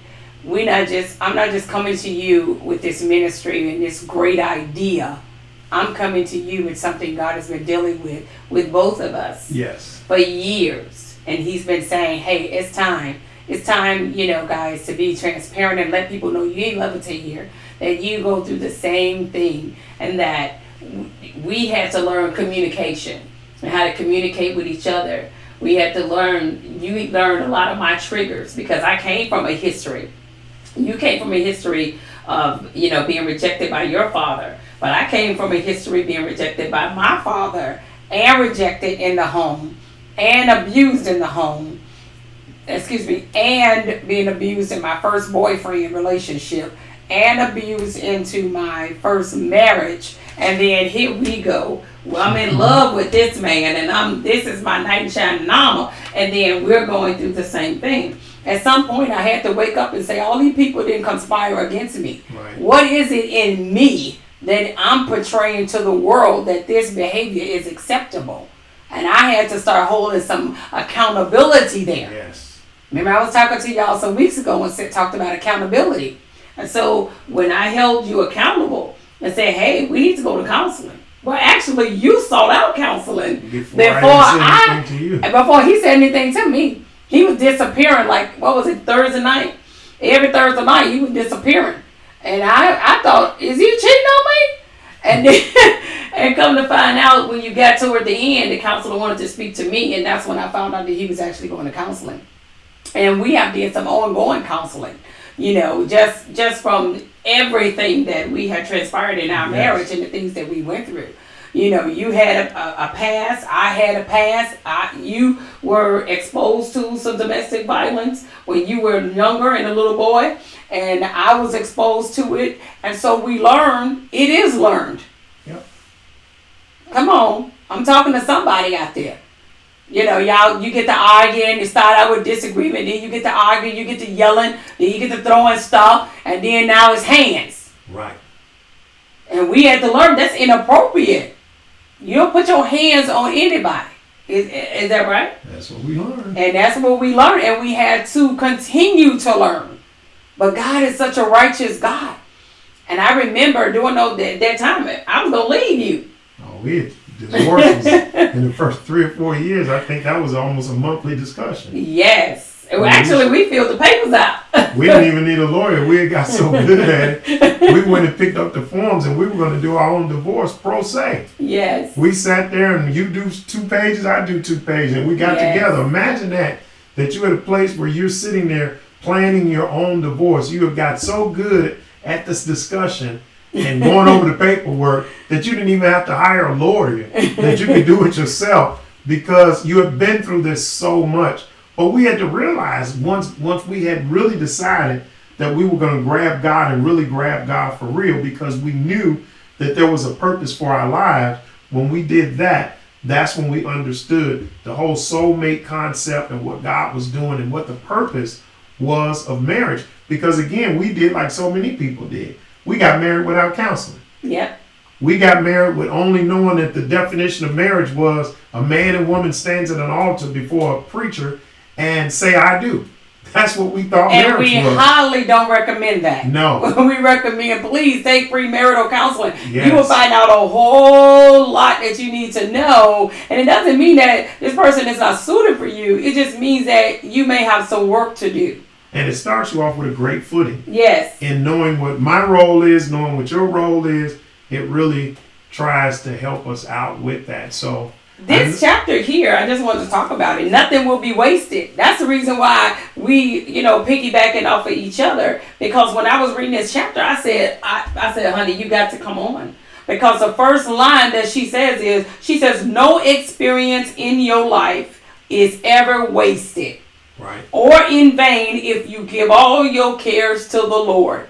I'm not just coming to you with this ministry and this great idea. I'm coming to you with something God has been dealing with both of us for years. And he's been saying, hey, it's time, you know, guys, to be transparent and let people know you ain't levitate here, that you go through the same thing, and that we had to learn communication and how to communicate with each other. We had to learn, you learned a lot of my triggers, because I came from a history. You came from a history of, you know, being rejected by your father. But I came from a history being rejected by my father, and rejected in the home, and abused in the home, and being abused in my first boyfriend relationship, and abused into my first marriage. And then here we go. Well, I'm in love with this man, and this is my knight in shining armor, and then we're going through the same thing. At some point, I had to wake up and say, all these people didn't conspire against me. Right. What is it in me that I'm portraying to the world that this behavior is acceptable? And I had to start holding some accountability there. Yes. Remember, I was talking to y'all some weeks ago and talked about accountability. And so when I held you accountable and said, hey, we need to go to counseling. Well, actually, you sought out counseling before he said anything to me. He was disappearing, like, what was it, Thursday night? Every Thursday night, he was disappearing. And I thought, is he cheating on me? And then, and come to find out, when you got toward the end, the counselor wanted to speak to me, and that's when I found out that he was actually going to counseling. And we have did some ongoing counseling, you know, just from everything that we had transpired in our marriage and the things that we went through. You know, you had a past, I had a past. You were exposed to some domestic violence when you were younger and a little boy, and I was exposed to it. And so we learned, it is learned. Yep. Come on, I'm talking to somebody out there. You know, y'all, you get to arguing, you start out with disagreement, then you get to arguing, you get to yelling, then you get to throwing stuff, and then now it's hands. Right. And we had to learn that's inappropriate. You don't put your hands on anybody. Is that right? That's what we learned. And that's what we learned, and we had to continue to learn. But God is such a righteous God. And I remember during that time, I was going to leave you. Oh, we divorces in the first 3 or 4 years. I think that was almost a monthly discussion. Yes. Well, actually, we filled the papers out. We didn't even need a lawyer. We had got so good at it. We went and picked up the forms, and we were going to do our own divorce pro se. Yes. We sat there, and you do 2 pages, I do 2 pages, and we got together. Imagine that you're at a place where you're sitting there planning your own divorce. You have got so good at this discussion and going over the paperwork that you didn't even have to hire a lawyer, that you could do it yourself because you have been through this so much. But we had to realize once we had really decided that we were going to grab God and really grab God for real, because we knew that there was a purpose for our lives. When we did that, that's when we understood the whole soulmate concept and what God was doing and what the purpose was of marriage. Because again, we did like so many people did. We got married without counseling. Yep. We got married with only knowing that the definition of marriage was a man and woman stands at an altar before a preacher and say, I do. That's what we thought marriage was. And we highly don't recommend that. No. We recommend, please take premarital counseling. Yes. You will find out a whole lot that you need to know. And it doesn't mean that this person is not suited for you. It just means that you may have some work to do. And it starts you off with a great footing. Yes. In knowing what my role is, knowing what your role is, it really tries to help us out with that. So This chapter here, I just wanted to talk about it. Nothing will be wasted. That's the reason why we, piggybacking off of each other. Because when I was reading this chapter, I said, honey, you got to come on. Because the first line that she says, no experience in your life is ever wasted. Right. Or in vain if you give all your cares to the Lord.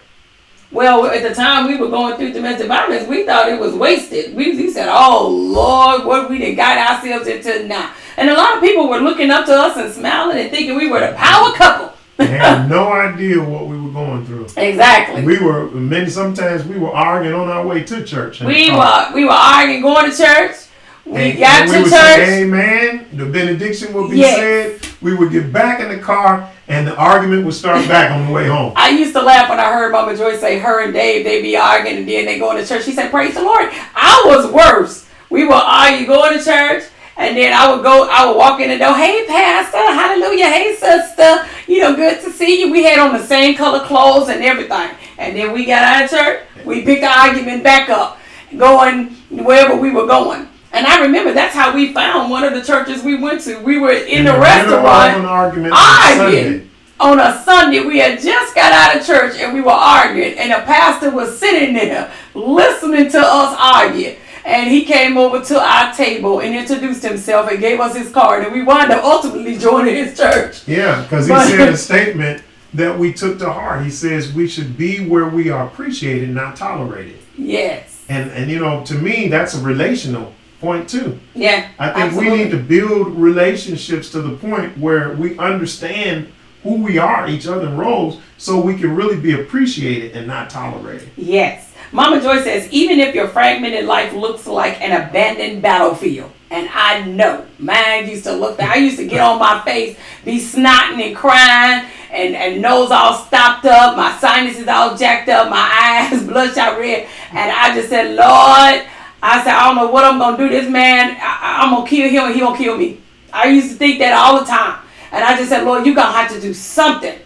Well, at the time we were going through domestic violence, we thought it was wasted. We said, oh, Lord, what we done got ourselves into now. And a lot of people were looking up to us and smiling and thinking we were the power couple. They had no idea what we were going through. Exactly. Sometimes we were arguing on our way to church. We were arguing, going to church. We got to church. Say, amen. The benediction would be said. We would get back in the car and the argument would start back on the way home. I used to laugh when I heard Mama Joy say her and Dave, they be arguing and then they go to church. She said, praise the Lord. I was worse. We would argue going to church and then I would walk in the door. Hey, Pastor. Hallelujah. Hey, sister. Good to see you. We had on the same color clothes and everything. And then we got out of church. We picked the argument back up, going wherever we were going. And I remember that's how we found one of the churches we went to. We were in the restaurant arguing on a Sunday. We had just got out of church and we were arguing. And the pastor was sitting there listening to us argue. And he came over to our table and introduced himself and gave us his card. And we wound up ultimately joining his church. Yeah, because he said a statement that we took to heart. He says we should be where we are appreciated, not tolerated. Yes. And to me, that's a relational point too. Yeah. I think we need to build relationships to the point where we understand who we are, each other's roles, so we can really be appreciated and not tolerated. Yes. Mama Joy says, even if your fragmented life looks like an abandoned battlefield, and I know mine used to look that. I used to get on my face, be snotting and crying, and nose all stopped up, my sinuses all jacked up, my eyes bloodshot red, and I just said, Lord, I don't know what I'm going to do. This man, I'm going to kill him and he going to kill me. I used to think that all the time. And I just said, Lord, you're going to have to do something.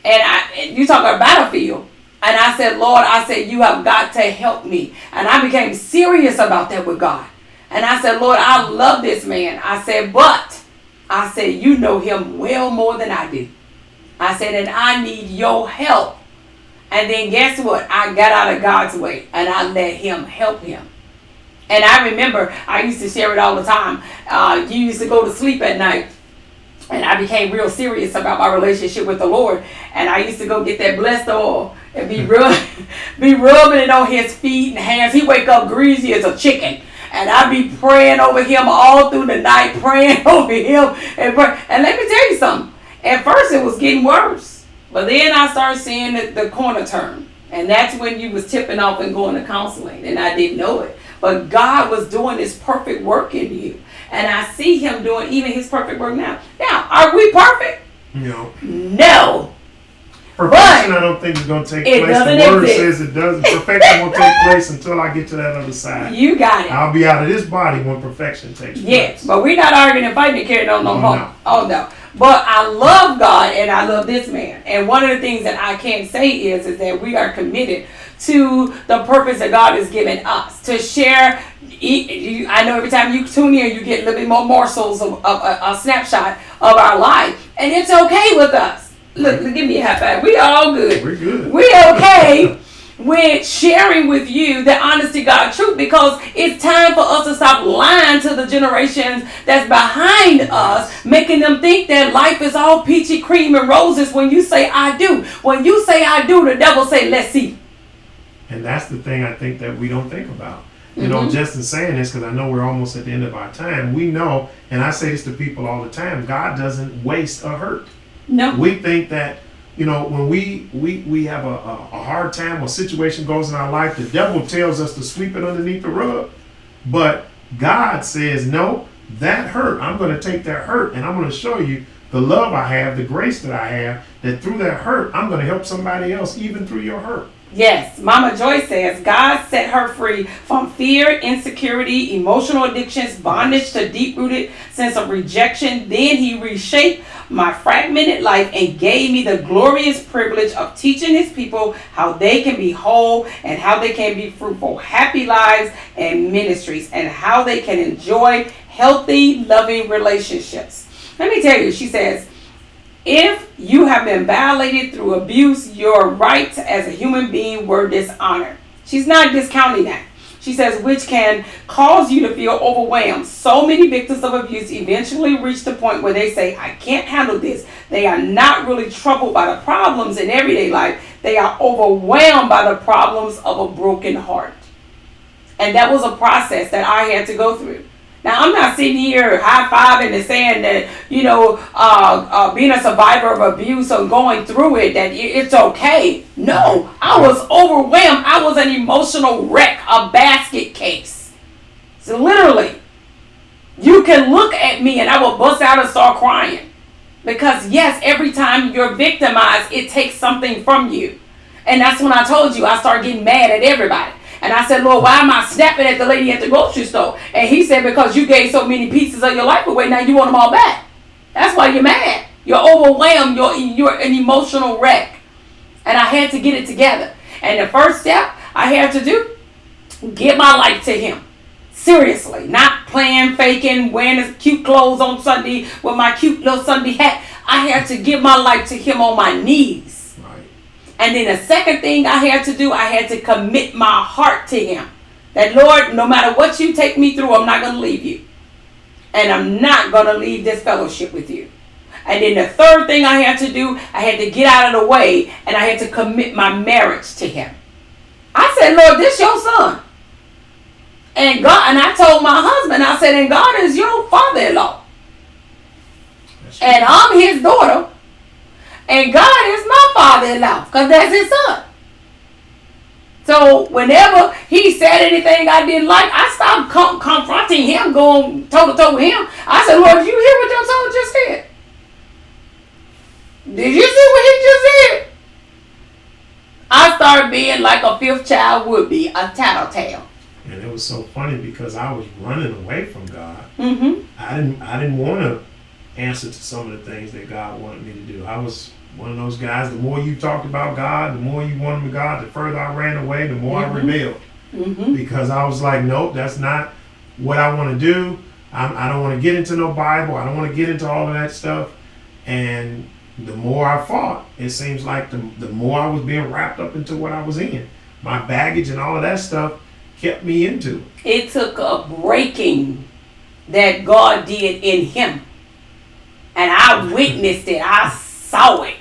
And you talk about battlefield. And I said, Lord, you have got to help me. And I became serious about that with God. And I said, Lord, I love this man. I said, you know him well more than I do. I said, and I need your help. And then guess what? I got out of God's way and I let him help him. And I remember I used to share it all the time. You used to go to sleep at night. And I became real serious about my relationship with the Lord. And I used to go get that blessed oil and be rubbing it on his feet and hands. He wake up greasy as a chicken. And I'd be praying over him all through the night, praying over him. And let me tell you something. At first it was getting worse. But then I started seeing the corner turn. And that's when you was tipping off and going to counseling. And I didn't know it. But God was doing his perfect work in you. And I see him doing even his perfect work now. Now, are we perfect? No. Perfection, I don't think is going to take place. The word says it doesn't. Perfection won't take place until I get to that other side. You got it. I'll be out of this body when perfection takes place. Yes, but we're not arguing and fighting and carrying on no more. No. Oh, no. But I love God and I love this man. And one of the things that I can say is that we are committed to the purpose that God has given us to share. I know every time you tune in, you get a little bit more morsels of a snapshot of our life. And it's okay with us. Look, give me a high five. We all good. We're good. We're okay with sharing with you the honesty, God, truth, because it's time for us to stop lying to the generations that's behind us, making them think that life is all peachy cream and roses when you say I do. When you say I do, the devil say, let's see. And that's the thing I think that we don't think about. You know, just in saying this, because I know we're almost at the end of our time, we know, and I say this to people all the time, God doesn't waste a hurt. No. We think that, when we have a hard time or situation goes in our life, the devil tells us to sweep it underneath the rug. But God says, no, that hurt, I'm going to take that hurt and I'm going to show you the love I have, the grace that I have, that through that hurt, I'm going to help somebody else even through your hurt. Yes, Mama Joy says God set her free from fear, insecurity, emotional addictions, bondage to deep-rooted sense of rejection. Then he reshaped my fragmented life and gave me the glorious privilege of teaching his people how they can be whole and how they can be fruitful, happy lives and ministries, and how they can enjoy healthy, loving relationships. Let me tell you, she says, if you have been violated through abuse, your rights as a human being were dishonored. She's not discounting that. She says, which can cause you to feel overwhelmed. So many victims of abuse eventually reach the point where they say, I can't handle this. They are not really troubled by the problems in everyday life. They are overwhelmed by the problems of a broken heart. And that was a process that I had to go through. Now, I'm not sitting here high-fiving and saying that, being a survivor of abuse or going through it, that it's okay. No, I was overwhelmed. I was an emotional wreck, a basket case. So literally, you can look at me and I will bust out and start crying. Because yes, every time you're victimized, it takes something from you. And that's when I told you, I started getting mad at everybody. And I said, Lord, why am I snapping at the lady at the grocery store? And he said, because you gave so many pieces of your life away, now you want them all back. That's why you're mad. You're overwhelmed. You're an emotional wreck. And I had to get it together. And the first step I had to do, give my life to him. Seriously. Not playing, faking, wearing cute clothes on Sunday with my cute little Sunday hat. I had to give my life to him on my knees. And then the second thing I had to do, I had to commit my heart to him. That, Lord, no matter what you take me through, I'm not going to leave you. And I'm not going to leave this fellowship with you. And then the third thing I had to do, I had to get out of the way and I had to commit my marriage to him. I said, Lord, this your son. And God, and I told my husband, I said, and God is your father-in-law. And I'm his daughter. And God is my father-in-law, because that's his son. So whenever he said anything I didn't like, I stopped confronting him, going toe-to-toe with him. I said, Lord, did you hear what your son just said? Did you see what he just said? I started being like a fifth child would be, a tattletale. And it was so funny because I was running away from God. Mm-hmm. I didn't want to answer to some of the things that God wanted me to do. I was one of those guys, the more you talked about God, the more you wanted God, the further I ran away, the more I rebelled. Mm-hmm. Because I was like, nope, that's not what I want to do. I don't want to get into no Bible. I don't want to get into all of that stuff. And the more I fought, it seems like the more I was being wrapped up into what I was in. My baggage and all of that stuff kept me into it. It took a breaking that God did in him. And I witnessed it. I saw it.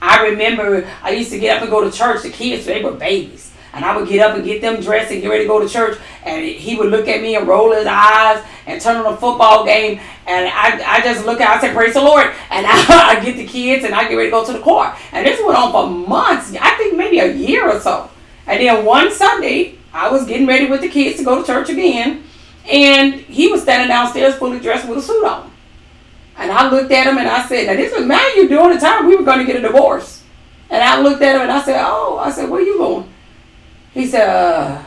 I remember I used to get up and go to church. The kids, they were babies. And I would get up and get them dressed and get ready to go to church. And he would look at me and roll his eyes and turn on a football game. And I just look at, I say, praise the Lord. And I get the kids and I get ready to go to the car. And this went on for months. I think maybe a year or so. And then one Sunday, I was getting ready with the kids to go to church again. And he was standing downstairs fully dressed with a suit on. And I looked at him and I said, now this is man you during the time we were going to get a divorce. And I looked at him and I said, where you going? He said,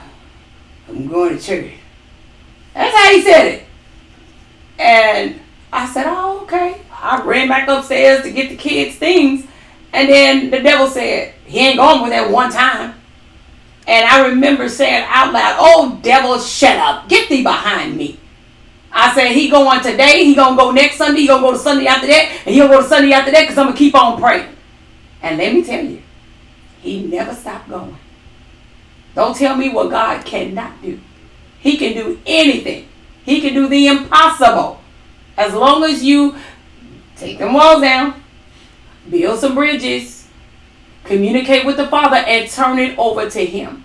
I'm going to church. That's how he said it. And I said, oh, okay. I ran back upstairs to get the kids' things. And then the devil said, he ain't going with that one time. And I remember saying out loud, oh, devil, shut up. Get thee behind me. I said, he going today, he going to go next Sunday, he going to go to Sunday after that, and he going to go to Sunday after that because I'm going to keep on praying. And let me tell you, he never stopped going. Don't tell me what God cannot do. He can do anything. He can do the impossible. As long as you take them walls down, build some bridges, communicate with the Father, and turn it over to him.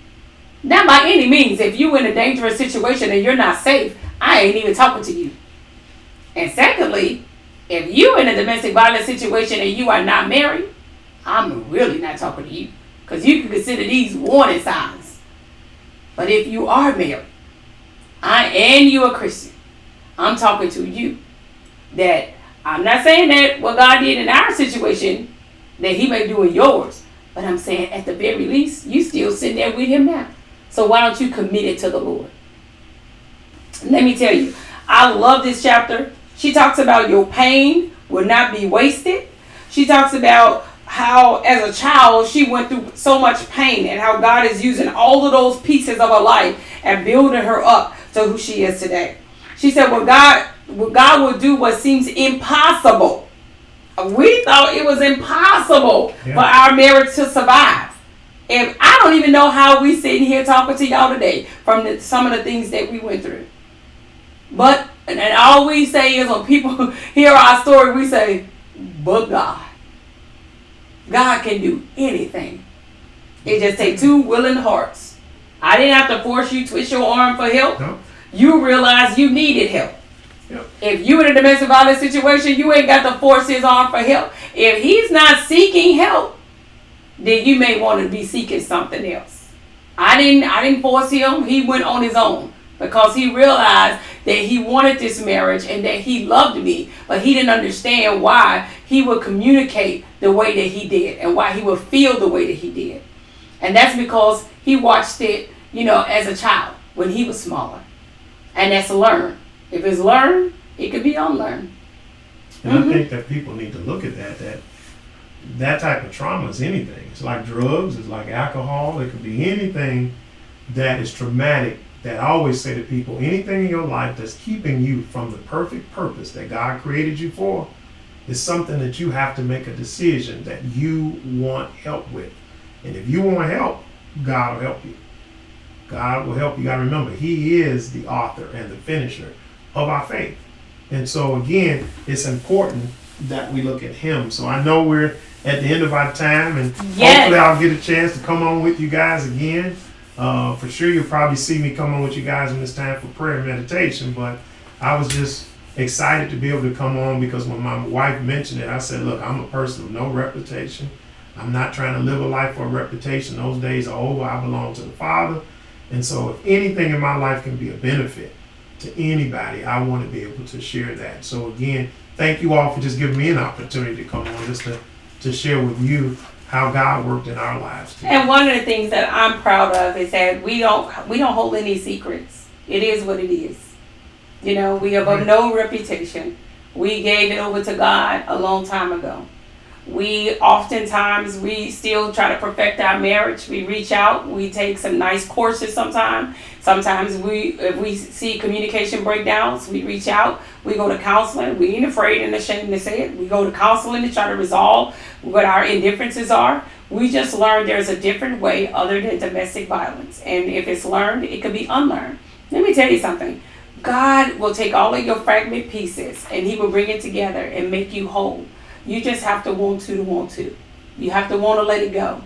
Now, by any means, if you're in a dangerous situation and you're not safe, I ain't even talking to you. And secondly, if you're in a domestic violence situation and you are not married, I'm really not talking to you. Because you can consider these warning signs. But if you are married, and you're a Christian, I'm talking to you. That I'm not saying that what God did in our situation, that he may do in yours. But I'm saying at the very least, you still sitting there with him now. So why don't you commit it to the Lord? Let me tell you, I love this chapter. She talks about your pain will not be wasted. She talks about how as a child she went through so much pain and how God is using all of those pieces of her life and building her up to who she is today. She said, well, God will do what seems impossible. We thought it was impossible for our marriage to survive. And I don't even know how we sitting here talking to y'all today from some of the things that we went through. But, and all we say is when people hear our story, we say, but God. God can do anything. It just takes two willing hearts. I didn't have to force you to twist your arm for help. No. You realized you needed help. Yep. If you in a domestic violence situation, you ain't got to force his arm for help. If he's not seeking help, then you may want to be seeking something else. I didn't force him. He went on his own because he realized that he wanted this marriage and that he loved me, but he didn't understand why he would communicate the way that he did and why he would feel the way that he did. And that's because he watched it, as a child when he was smaller. And that's learned. If it's learned, it could be unlearned. And I think that people need to look at that type of trauma is anything. It's like drugs, it's like alcohol, it could be anything that is traumatic. That I always say to people, anything in your life that's keeping you from the perfect purpose that God created you for is something that you have to make a decision that you want help with. And if you want help, God will help you. God will help you. You got to remember, He is the author and the finisher of our faith. And so again, it's important that we look at Him. So I know we're at the end of our time, and hopefully I'll get a chance to come on with you guys again. For sure, you'll probably see me come on with you guys when it's time for prayer and meditation. But I was just excited to be able to come on because when my wife mentioned it, I said, look, I'm a person of no reputation. I'm not trying to live a life for a reputation. Those days are over. I belong to the Father. And so if anything in my life can be a benefit to anybody, I want to be able to share that. So again, thank you all for just giving me an opportunity to come on just to share with you how God worked in our lives too. And one of the things that I'm proud of is that we don't hold any secrets. It is what it is. We have of no reputation. We gave it over to God a long time ago. We still try to perfect our marriage. We reach out. We take some nice courses sometimes. Sometimes if we see communication breakdowns, we reach out. We go to counseling. We ain't afraid and ashamed to say it. We go to counseling to try to resolve what our indifferences are. We just learned there's a different way other than domestic violence. And if it's learned, it could be unlearned. Let me tell you something. God will take all of your fragment pieces and He will bring it together and make you whole. You just have to want to. You have to want to let it go.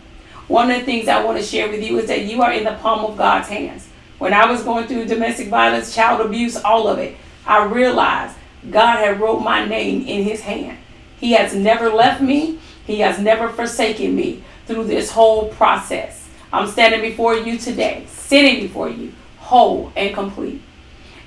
One of the things I want to share with you is that you are in the palm of God's hands. When I was going through domestic violence, child abuse, all of it, I realized God had wrote my name in His hand. He has never left me. He has never forsaken me through this whole process. I'm standing before you today, sitting before you, whole and complete.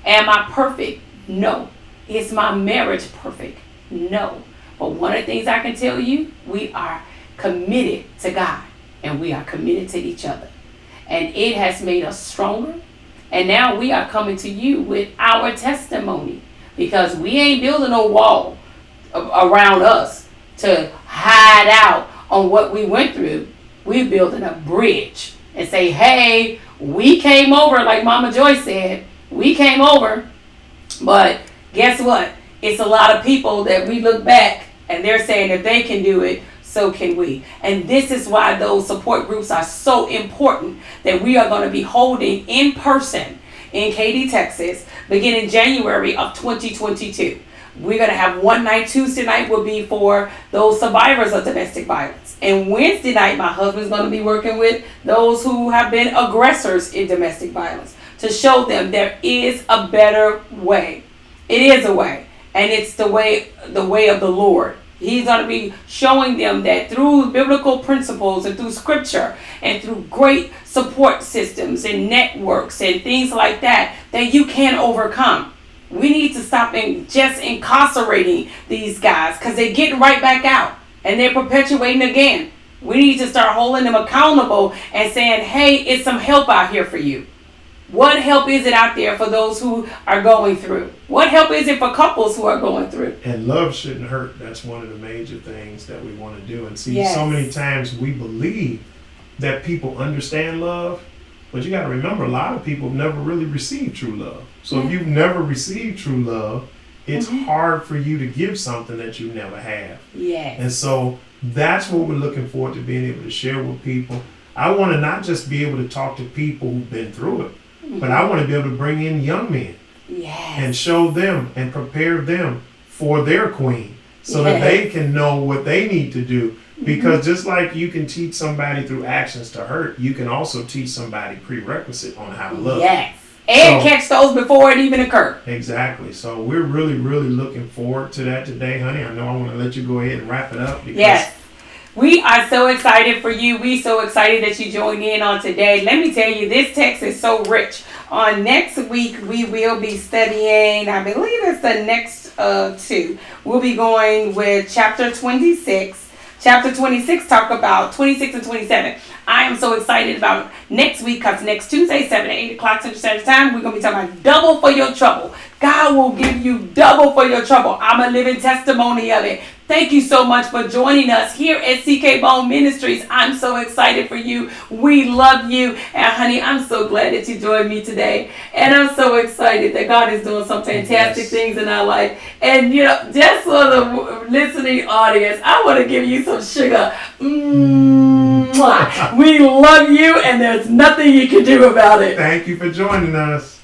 Am I perfect? No. Is my marriage perfect? No. But one of the things I can tell you, we are committed to God and we are committed to each other. And it has made us stronger. And now we are coming to you with our testimony because we ain't building a wall around us to hide out on what we went through. We're building a bridge and say, hey, we came over, like Mama Joy said, we came over, but guess what? It's a lot of people that we look back and they're saying if they can do it, so can we. And this is why those support groups are so important that we are going to be holding in person in Katy, Texas, beginning January of 2022. We're going to have one night. Tuesday night will be for those survivors of domestic violence. And Wednesday night, my husband's going to be working with those who have been aggressors in domestic violence to show them there is a better way. It is a way. And it's the way of the Lord. He's going to be showing them that through biblical principles and through scripture and through great support systems and networks and things like that, that you can overcome. We need to stop just incarcerating these guys because they're getting right back out and they're perpetuating again. We need to start holding them accountable and saying, hey, it's some help out here for you. What help is it out there for those who are going through? What help is it for couples who are going through? And love shouldn't hurt. That's one of the major things that we want to do. And see, so many times we believe that people understand love, But you got to remember, a lot of people have never really received true love. So if you've never received true love, it's hard for you to give something that you never have. Yes. And so that's what we're looking forward to being able to share with people. I want to not just be able to talk to people who've been through it, but I want to be able to bring in young men and show them and prepare them for their queen so that they can know what they need to do. Because just like you can teach somebody through actions to hurt, you can also teach somebody prerequisite on how to love. Yes. And catch those before it even occurred. Exactly. So we're really, really looking forward to that today, honey. I know I want to let you go ahead and wrap it up. Yes. We are so excited for you. We so excited that you joined in on today. Let me tell you, this text is so rich. On next week, we will be studying, I believe it's the next two. We'll be going with chapter 26. Chapter 26 talk about 26 and 27. I am so excited about next week because next Tuesday, 7 to 8 o'clock Central Standard Time, we're going to be talking about double for your trouble. God will give you double for your trouble. I'm a living testimony of it. Thank you so much for joining us here at CK Bone Ministries. I'm so excited for you. We love you. And honey, I'm so glad that you joined me today. And I'm so excited that God is doing some fantastic things in our life. And you know, just for the listening audience, I want to give you some sugar. We love you and there's nothing you can do about it. Thank you for joining us.